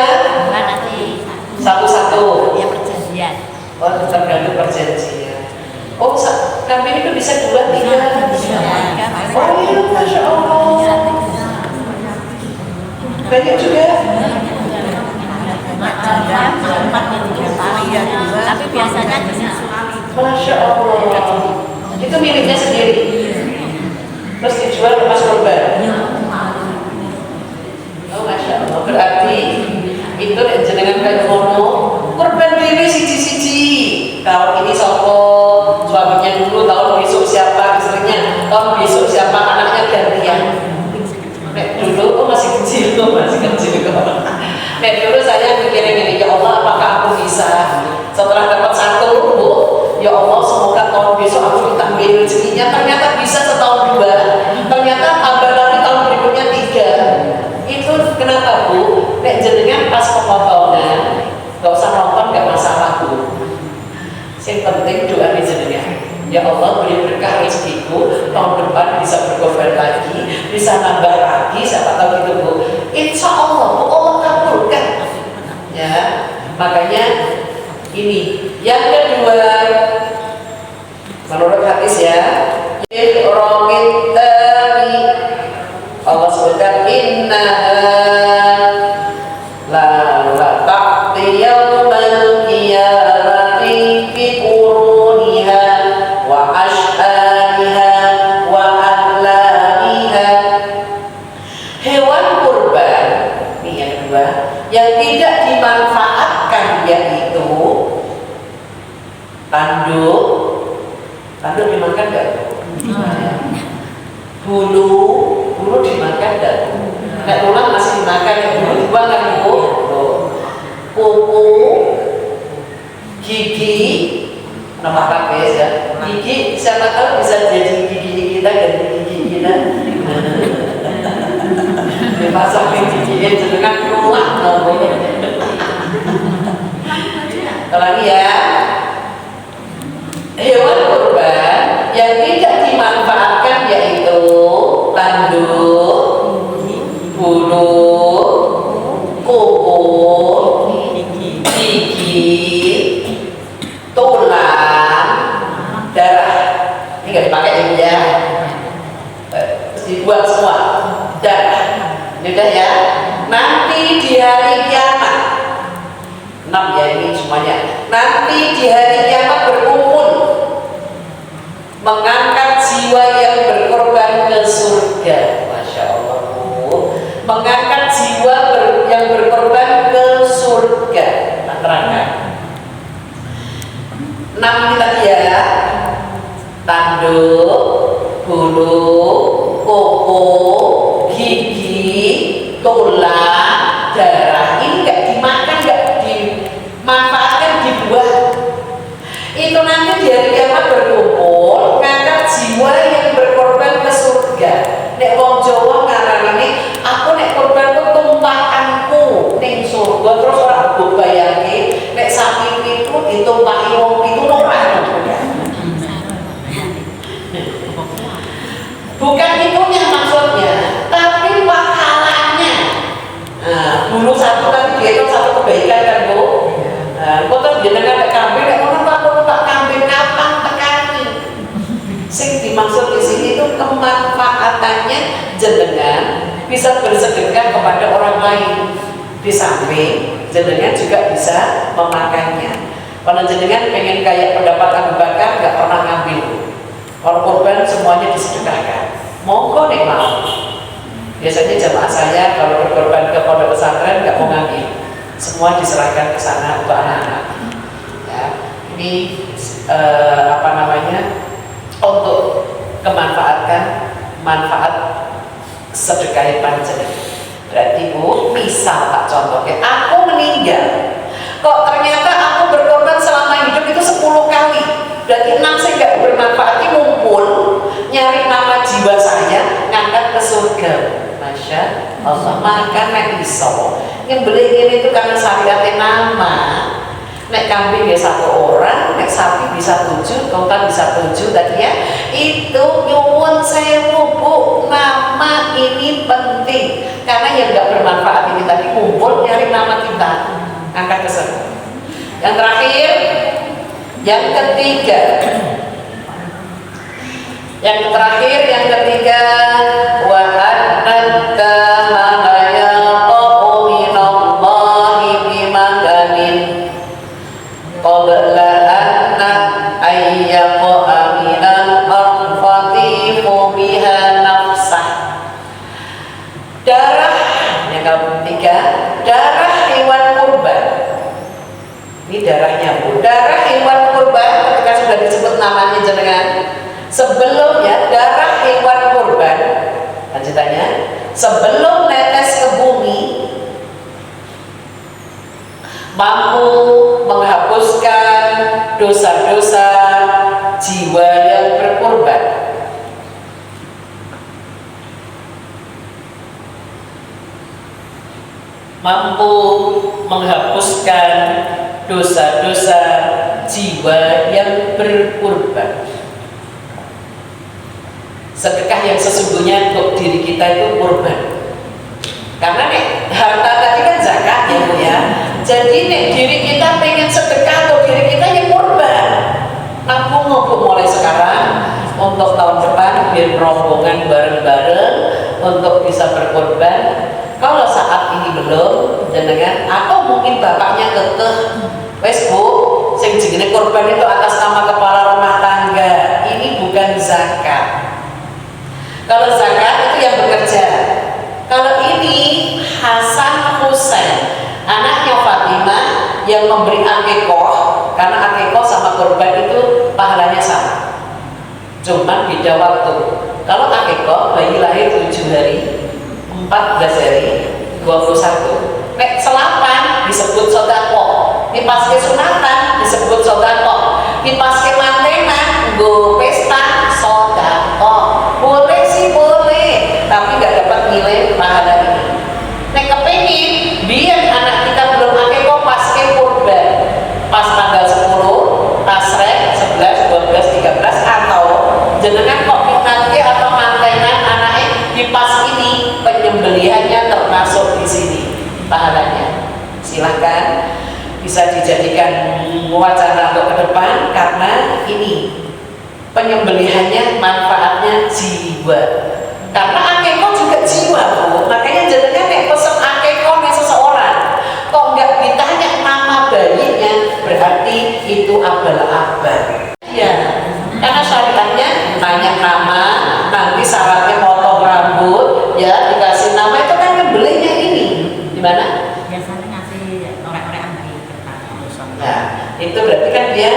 nanti satu-satu ya perjanjian. Oh tergantung perjanjian. Oh kambing itu bisa 2, 3. Oh iya Masya Allah banyak juga. Tapi biasanya Masya Allah itu miliknya sendiri terus dijual ke mas korban. Oh Masya Allah berarti itu jenengan kayak ngono korban diri siji-siji. Kalau ini sopo suaminya dulu, tahun besok siapa istrinya besok siapa anaknya gantian. Nek dulu masih kecil kok. Nek dulu saya mikirin gini, ya Allah apakah aku bisa setelah dapat 1 Bu, ya Allah semoga tahun besok aku ditambahin rezekinya. Ternyata bisa setahun 2, ternyata tambah lagi tahun berikutnya 3. Itu kenapa Bu? Nek jenengan pas pemotongan gak usah nonton, gak masalah Bu. Yang penting doa di jenengan. Ya Allah beri berkah rezekiku, tahun depan bisa berkorban lagi, bisa nambah lagi, siapa tahu gitu Bu. Insya Allah Bu, Allah kabulkan. Ya, makanya ini. Yang kedua, menurut hadis ya, Allah sebutkan innaha la ta'ti yawmal qiyamati bi quruniha wa ash'ariha wa ahlamiha. Hewan kurban, ini yang kedua, yang tidak dimanfaatkan yaitu tanduk dimakan enggak? Bulu dimakan enggak? Nek tulang masih dimakan, ya bulu dibuang kan Bu? Kuku, gigi, nama kabeh ya. Gigi siapa tahu bisa jadi gigi kita ganti gigi kita. Dipasang gigi jenengan keluar kalau ya, hewan kurban yang tidak dimanfaatkan yaitu tanduk, bulu, kuku, gigi, tulang, darah. Ini nggak dipakai ya, dibuang semua darah. Ini udah ya. Nanti di hari kiamat 6 ya ini semuanya. Nanti di hari kiamat berkumpul mengangkat jiwa yang berkorban ke surga. Masya Allah Bu. Mengangkat jiwa yang berkorban ke surga. Nah, terangkan 6 ini tadi ya. Tanduk, bulu, kuku, gigi, tulang, darah. Ini nggak dimakan, nggak dimanfaatkan, dibuang. Itu nanti di hari kiamat berkumpul ngangkat jiwa yang berkorban ke surga. Nek wong Jawa ngarani aku nek korban ku tumpakanku ning surga, terus ora mbok bayangke nek sapi itu ditumpaki wong itu ora. Bukan itunya maksudnya, tapi pahalanya. Nah, dulu satu tadi dia itu satu kebaikan kan Bu. Nah, kok terus jenengan kambing nek ngono Pak kambing kapan tekani. Sing dimaksud di sini itu kemanfaatannya jenengan bisa bersedekah kepada orang lain. Di samping jenengan juga bisa memakannya. Kalau jenengan pengen kayak pendapat Abu Bakar nggak pernah ngambil. Kalau korban semuanya disedekahkan. Monggo nih mau. Biasanya jamaah saya kalau berkorban ke pondok pesantren nggak mau ngambil. Semua diserahkan ke sana untuk anak-anak. Ya, ini untuk kemanfaatkan manfaat sedekah panjenengan. Berarti Bu, misal tak contohnya, aku meninggal, kok ternyata aku berkorban selama hidup itu 10 kali. Berarti 6 saya nggak bermanfaat, ini ngumpul nyari nama jiwa saya ngangkat ke surga. Masya Allah, makan nek iso nyembelih ini itu karena syariatnya nama. Nek kambing ya 1 orang, nek sapi bisa 7, kontan bisa 7 tadi ya. Itu nyuwun sewu Bu, nama ini penting karena yang nggak bermanfaat ini tadi kumpul nyari nama kita angkat ke surga. Yang terakhir, yang ketiga, wa annaka hayaqu minallahi bimakanin qabla anna ayyaqa minal arfatifu biha nafsah. Darah yang ketiga, darah hewan kurban. Ini darahnya Bu. Darah hewan kurban ketika sudah disebut namanya jenengan, sebelumnya darah hewan mampu menghapuskan dosa-dosa jiwa yang berkorban. Sedekah yang sesungguhnya untuk diri kita itu kurban. Karena nek harta tadi kan zakat ya Bu ya. Jadi nek diri kita pengen sedekah atau diri kita yang kurban. Nabung Bu mulai sekarang untuk tahun depan biar rombongan bareng-bareng untuk bisa berkorban. Kalau saat ini belum jenengan atau mungkin bapaknya kekeh wes Bu sing jenenge korban itu atas nama kepala rumah tangga. Ini bukan zakat. Kalau zakat itu yang bekerja. Kalau ini Hasan Husain, anaknya Fatimah yang memberi akikoh, karena akikoh sama korban itu pahalanya sama, cuman beda waktu. Kalau akikoh bayi lahir 7 hari, 14 hari, 21. Nek selapan disebut sodakoh, di paske sunatan disebut sodakoh, di paske mantenan go pesta sodakoh. Boleh sih boleh, tapi nggak dapat nilai pahala ini. Nek kepengin biar anak kita belum akikoh paske kurban pas tanggal 10, tasrek 11, 12, 13 atau jenengan kok minatke atau mantenan anaknya di pas ini penyembelihannya termasuk di sini pahalanya. Silahkan bisa dijadikan wacana untuk ke depan karena ini penyembelihannya manfaatnya jiwa. Karena akikoh juga jiwa Bu. Makanya jenengan nek pesen akikoh nek seseorang kok nggak ditanya nama bayinya berarti itu abal-abal. Iya. Karena syariatnya tanya nama, nanti syaratnya potong rambut, ya dikasih nama itu kan nyembelihnya ini. Di mana? Biasanya ngasih orek-orekan di kertas. Nah, itu berarti kan dia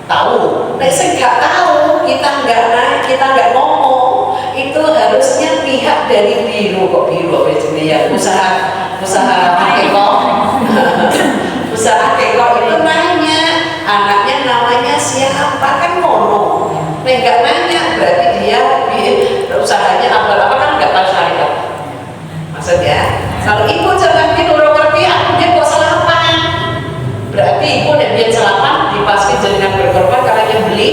tahu. Nek sing nggak tahu, kita nggak ngomong, itu harusnya pihak dari biro kok biro ya usaha akikoh usaha akikoh itu nanya anaknya namanya siapa kan ngomong. Nek nggak nanya berarti dia usahanya apa kan nggak tahu syariat. Maksudnya kalau ibu jangan bingung ngerti aku dia kok selapan. Berarti ibu nek dia selapan dipasti jenengan berkorban karena yang beli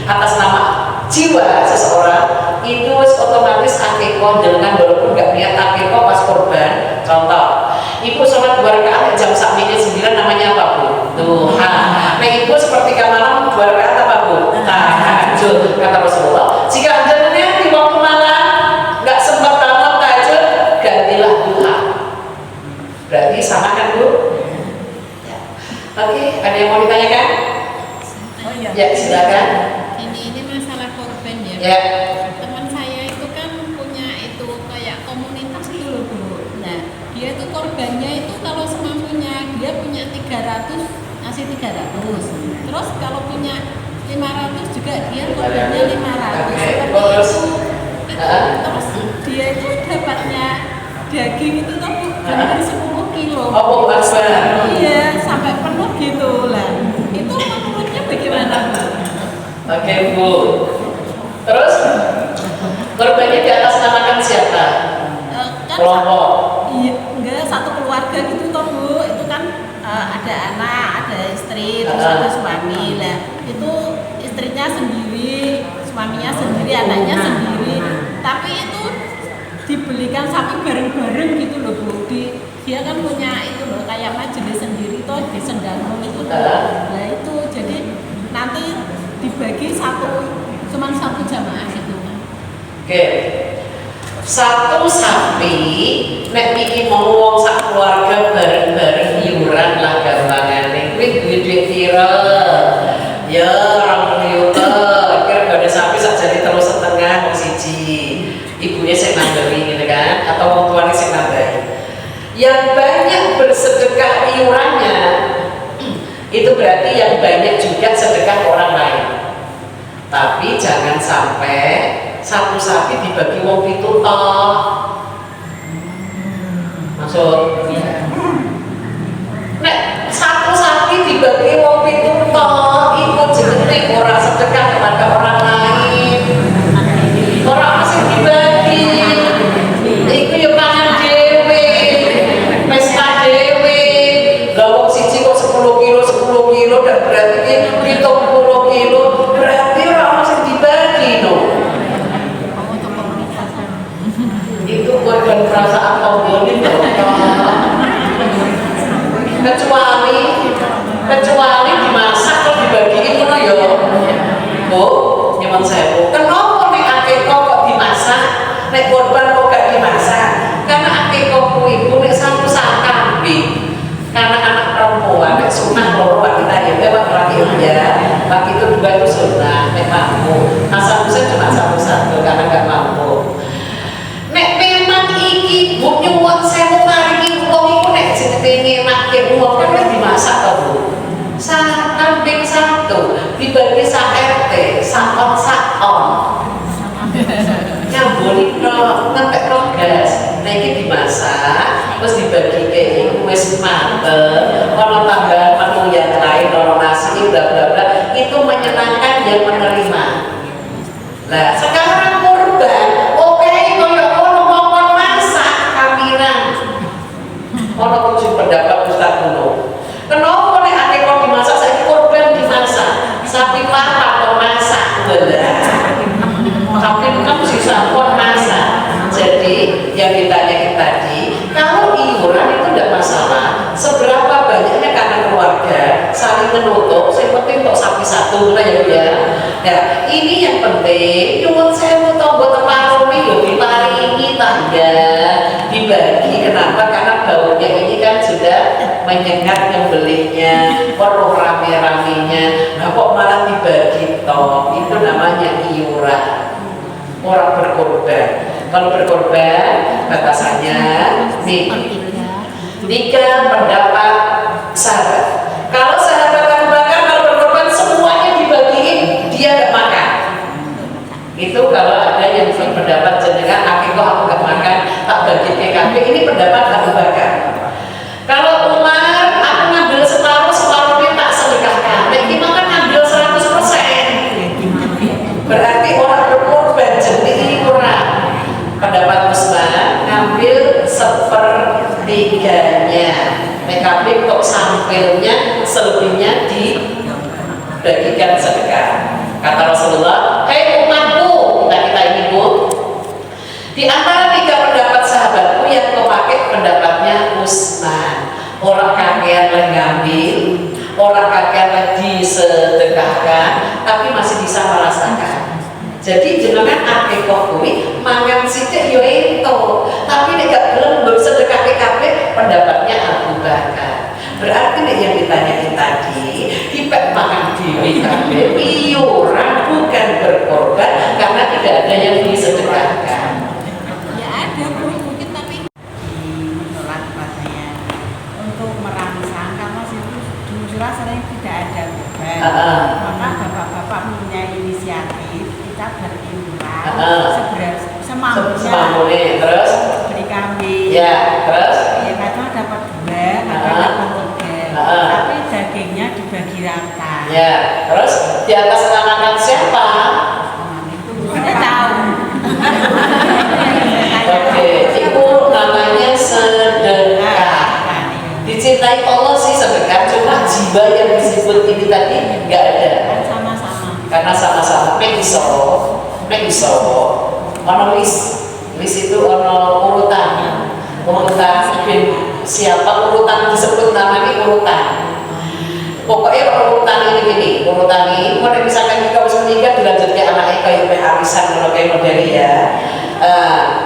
atas nama jiwa seseorang itu otomatis akikoh jenengan walaupun nggak niat akikoh pas korban. Contoh, ibu sholat 2 rakaat jam sakmini 9 namanya apa Bu? Duha. Nah ibu seperti malam 2 rakaat apa Bu? Tahajud. Kata Rasulullah, jika jenengan di waktu malam nggak sempat bangun tahajud, gantilah duha. Berarti sama kan Bu? Oke, ada yang mau ditanyakan? Oh iya. Ya, silakan. Ini masalah korban ya. Ya. Teman saya itu kan punya itu kayak komunitas itu loh Bu. Nah, dia itu korbannya itu kalau semampunya dia punya 300 ngasih 300. Terus kalau punya 500 juga dia korbannya 500. Oke, Seperti terus terus dia itu dapatnya daging itu tuh hampir 10 kilo. Oh, Akbar. Iya, sampai penuh gitu lah. Itu menurutnya bagaimana Bu? Oke Bu. Terus korbannya di atas namakan siapa? Kan Kelompok. iya, enggak satu keluarga gitu toh Bu. Itu kan ada anak, ada istri, terus ada suami lah. Itu istrinya sendiri, suaminya sendiri, anaknya sendiri. Tapi itu dibelikan sapi bareng-bareng gitu loh Bu. Dia kan punya itu loh kayak majelis sendiri toh di Sendangung itu. Nah itu jadi nanti dibagi cuman satu jamaah gitu. Oke. Satu sapi nek iki mau wong sak keluarga bareng-bareng iuran lah gampangane. Kuwi duit pira? Ya 2 juta. Kira ada sapi sak jadi terus setengah wong siji. Ibunya sing nambahi gitu kan atau wong tuane sing nambahi. Yang banyak bersedekah iurannya itu berarti yang banyak juga sedekah ke orang lain. Tapi jangan sampai satu sapi dibagi wong 7 toh. Maksud? Nek satu sapi dibagi wong 7 toh, itu jenenge ora sedekah kepada orang lain. Orang masih dibagi. Iku yo pangan dhewe. Wis korban perasaan tonggonin loh. Kecuali dimasak terus dibagiin ngono ya. Bu, nyuwun sewu. Kenapa nek akikah kok dimasak, nek korban kok gak dimasak? Karena akikah kuwi nek satu sak kambing. Karena anak perempuan nek sunah loro wanita ya memang laki ya. Laki itu dua itu sunah, nek mampu. Asal usul cuma satu karena gak mampu. Nek memang iki bu nyuwun sewu maringi wong iku nek jenenge makin wong kan wis dimasak to Bu. Kambing satu dibagi sak RT, sakon nyambuni nempel gas. Nah ini dimasak terus dibagi kayak wis mateng, ono tambahan menu yang lain, ono nasi bla bla bla, itu menyenangkan yang menerima. Nah sekarang korban oke koyo ono ngomong masak kamiran. Ono tujuh pendapat Ustaz Kuno. Kenapa nek ate kok dimasak saiki korban dimasak? Sapi lapa kok masak bener. Tapi kan sisa kok masak. Jadi yang ditanya tadi, kalau iuran itu tidak masalah. Seberapa banyaknya karena keluarga saling menutup, yang penting untuk sapi satu lah ya Bu ya. Nah, ini yang penting. Nyuwun sewu to buat teparumi lho diparingi tangga dibagi. Kenapa? Karena baunya ini kan sudah menyengat nyembelihnya, perlu rame-ramenya. Nah kok malah dibagi toh? Itu namanya iuran. Orang berkorban. Kalau berkorban batasannya nih 3 pendapat sahabat. Kalau sahabat Abu Bakar kalau berkorban semuanya dibagiin, dia gak makan. Itu kalau ada yang berpendapat jenengan akikah aku gak makan, tak bagi PKB. Ini pendapat Abu Bakar. Kalau Umar, aku ngambil separuhnya tak sedekahkan. Nah, ini makan ngambil 100%. Berarti orang berkorban jenis ini kurang. Pendapat Usman ngambil 1/3-nya. PKB kok sampilnya selebihnya dibagikan sedekah. Kata Rasulullah, "Hei umatku," kita ini Bu. Di antara 3 pendapat sahabatku yang kau pakai pendapatnya Usman. Orang kakean yang ngambil, orang kakean yang disedekahkan, tapi masih bisa merasakan. Jadi jenengan akikah kuwi mangan sithik yo ento, tapi nek gak gelem bersedekah kabeh pendapatnya Abu Bakar. Berarti nek yang ditanya tadi, dipek makan dhewe kabeh iuran bukan berkorban karena tidak ada yang disedekahkan. Ya ada Bu, mungkin tapi menolak katanya untuk merangsang karena situ jujur sering tidak ada beban. Maka bapak-bapak punya inisiatif kita beriuran semampunya terus beli kambing ya terus ya kadang dapat 2, kadang dapat 3, tapi dagingnya dibagi rata ya terus di atas namakan siapa? Kita tahu. Oke, itu namanya sedekah. Dicintai Allah sih sedekah, cuma jiwa yang disebut ini tadi nggak ada. Sama-sama. Karena sama-sama iso ono list itu ono urutan siapa urutan disebut namanya urutan. Pokoknya urutan ini urutan ini kalau misalkan kita harus menikah dilanjutkan anaknya kayak arisan kalau kayak model ya.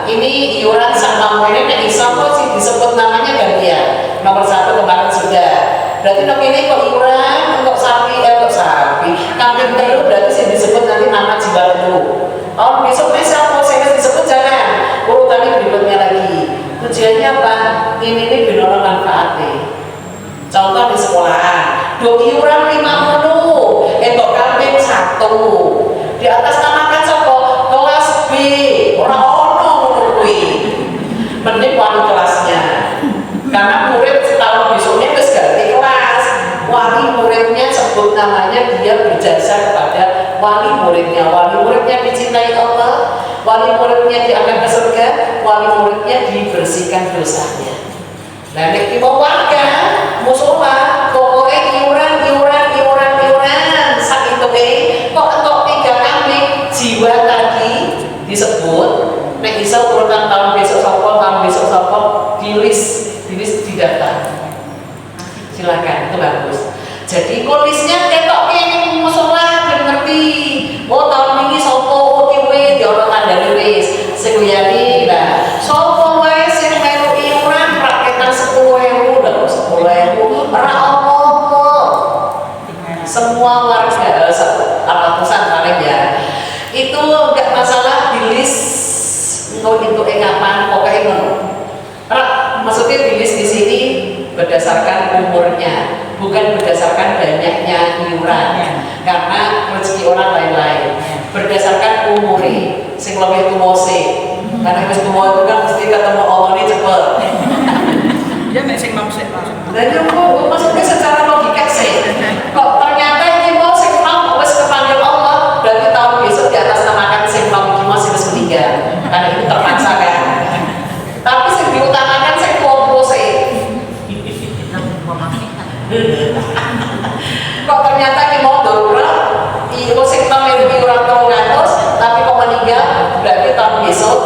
Ini iuran sama ini nek iso kok sih disebut namanya gantian. Nomor 1 kemarin sudah. Berarti nomor ini kok iuran untuk sapi kambing telur berarti sih disebut nanti nama jiwa dulu. Oh besoknya siapa saya disebut jangan. Urutannya berikutnya lagi. Tujuannya apa? Ini benar manfaatnya. Contoh di sekolahan, iuran 5 entok kambing 1. Di atas namakan siapa? Kelas B. Orang ono kuwi. Mending wali kelasnya. Karena murid setahun besoknya terus ganti kelas. Wali muridnya sebut namanya, dia berjasa kepada wali muridnya. Wali muridnya dicintai Allah, wali muridnya diangkat ke surga, wali muridnya dibersihkan dosanya. Nah, nek kita warga musola, pokoknya iuran sak itu kok entok 3 kambing jiwa tadi disebut. Nek iso urutan tahun besok sapa itu kapan pokoknya ngono. Maksudnya tulis di sini berdasarkan umurnya, bukan berdasarkan banyaknya iuran, karena rezeki orang lain-lain. Berdasarkan umurnya, sing lebih tua sih, karena wis tua itu kan mesti ketemu Allah ini cepet. Ya nek sing mau sik langsung. Dan maksudnya secara logika sih, kok ternyata ini mau sing mau wis kepanggil Allah, berarti tahun besok di atas namakan sing mau iki mau sing wis meninggal, karena itu terpaksa kan. Tapi sing diutamakan sing tua sih. Kok ternyata ini mau darurat, iku sing itu iuran 300, tapi kok meninggal, berarti tahun besok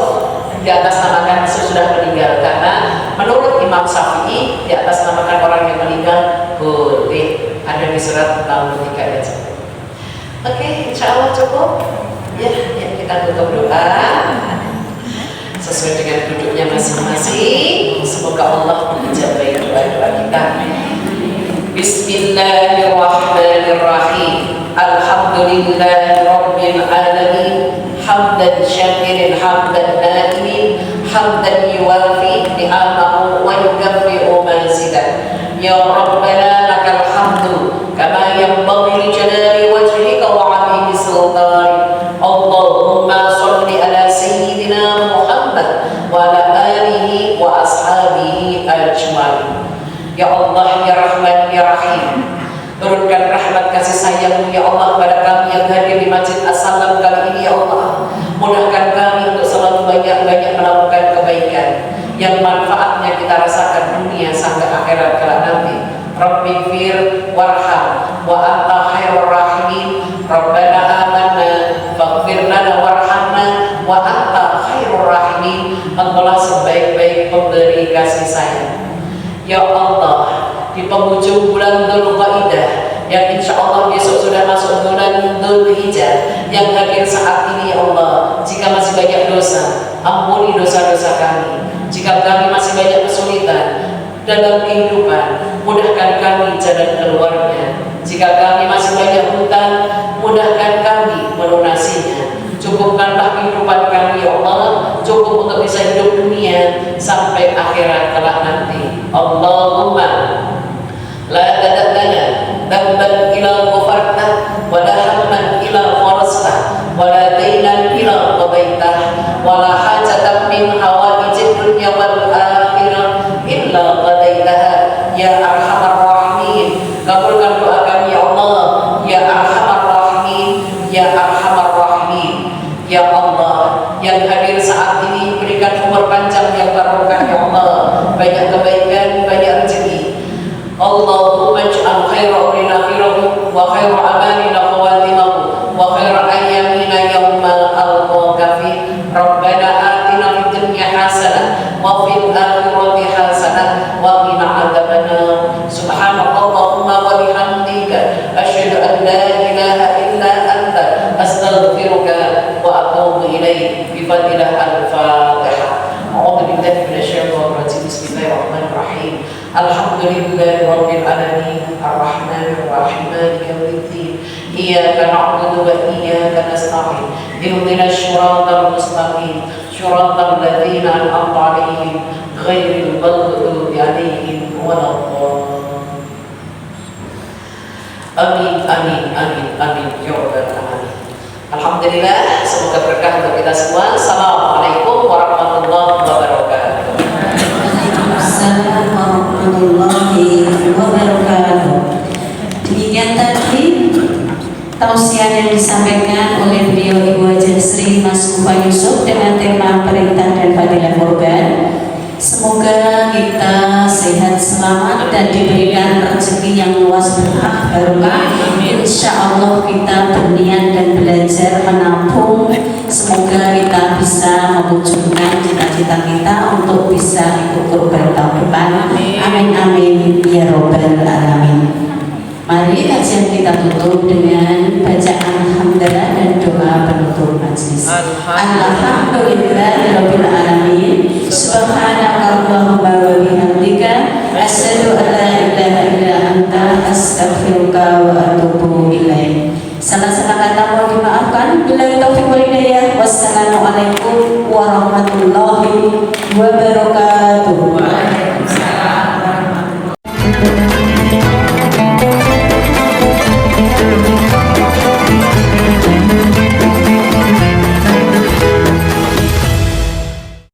di atas namakan sesudah meninggal, karena menurut Imam Syafi'i di atas namakan orang yang meninggal boleh, ada di surat 63 ayat 10. Oke, insya Allah cukup ya, kita tutup doa sesuai dengan duduknya masing-masing. Semoga Allah menjabai doa-doa kita. Bismillahirrahmanirrahim. Alhamdulillahi rabbil alamin. Hamdan syakirin, hamdan na'imin, hamdan yuwafi ni'amahu wa yukaffi'u mazidah. Ya Rabbana lakal hamdu kama yanbaghi li jalali wajhika wa 'azimi sultanik. Allahumma shalli ala sayyidina Muhammad wa ala alihi wa ashabihi ajmain. Ya Allah, ya Rahman, ya Rahim, turunkan rahmat kasih sayang ya Allah pada kami yang hadir di Masjid As-Salam kali ini ya Allah. Mudahkan kami untuk selalu banyak-banyak melakukan kebaikan yang manfaatnya kita rasakan dunia sampai akhirat kelak nanti. Rabbighfir warham wa anta khairur rahimin. Rabbana amanna faghfir lana warhamna wa anta khairur rahimin. Engkaulah sebaik-baik pemberi kasih sayang. Ya Allah, di penghujung bulan Dzulqa'dah yang insya Allah besok sudah masuk bulan Dzulhijjah yang hadir saat ini ya Allah, jika masih banyak dosa, ampuni dosa-dosa kami. Jika kami masih banyak kesulitan dalam kehidupan, mudahkan kami jalan keluarnya. Jika kami masih banyak hutang, mudahkan kami melunasinya. Cukupkanlah kehidupan kami ya Allah, cukup untuk bisa hidup dunia sampai akhirat kelak nanti. Allahumma la tad'a lana dhanban ila ghafartah wa la hamman ila farastah wa la daynan ila qadaitah wa la hajatan min hawaijid dunya wal akhirah illa qadaitaha ya arhamar rahimin. Kabulkan doa kami ya Allah, ya arhamar rahimin, ya arhamar rahimin. Ya Allah, yang hadir saat ini berikan umur panjang yang barokah ya Allah, banyak kebaikan, banyak rezeki. Allahumma ij'al khaira umrina akhirahu wa khaira amalina khawatimahu wa khaira ayyamina yawma alqaka fi. Rabbana atina fid dunya hasanah wa fil akhirati hasanah wa qina adzabannar. Subhanallahumma wa bihamdika asyhadu an la ilaha illa anta astaghfiruka wa atubu ilaik. Bi fadilah al-Fatihah. A'udzu billahi minasyaitonir rajim. Bismillahirrahmanirrahim. Alhamdulillahi rabbil alamin. Arrahmanir rahim. Maliki yaumiddin. Iyyaka na'budu wa iyyaka nasta'in. Ihdinas siratal mustaqim. Siratal ladzina an'amta 'alaihim ghairil maghdubi 'alaihim waladdallin. Amin amin amin amin ya rabbal alamin. Alhamdulillah, semoga berkah untuk kita semua. Assalamualaikum warahmatullahi wabarakatuh. Assalamualaikum warahmatullahi wabarakatuh. Demikian tadi tausiah yang disampaikan oleh beliau Ibu Hajar Sri Mas Mufa Yusuf dengan tema perintah dan fadilah korban. Semoga kita sehat selamat dan diberikan rezeki yang luas berkah barokah. Insya Allah kita berniat dan belajar menampung. Semoga kita bisa mewujudkan cita-cita kita untuk bisa ikut kurban tahun depan. Amin amin ya robbal alamin. Mari kajian kita tutup dengan bacaan hamdalah dan doa penutup majelis. Alhamdulillahirabbil alamin. Subhanakallahumma wa bihamdika asyhadu an la ilaha illa anta astaghfiruka wa atubu ilaik. Salah-salah kata mohon dimaafkan. Billahi taufiq wal hidayah. Wassalamualaikum warahmatullahi wabarakatuh.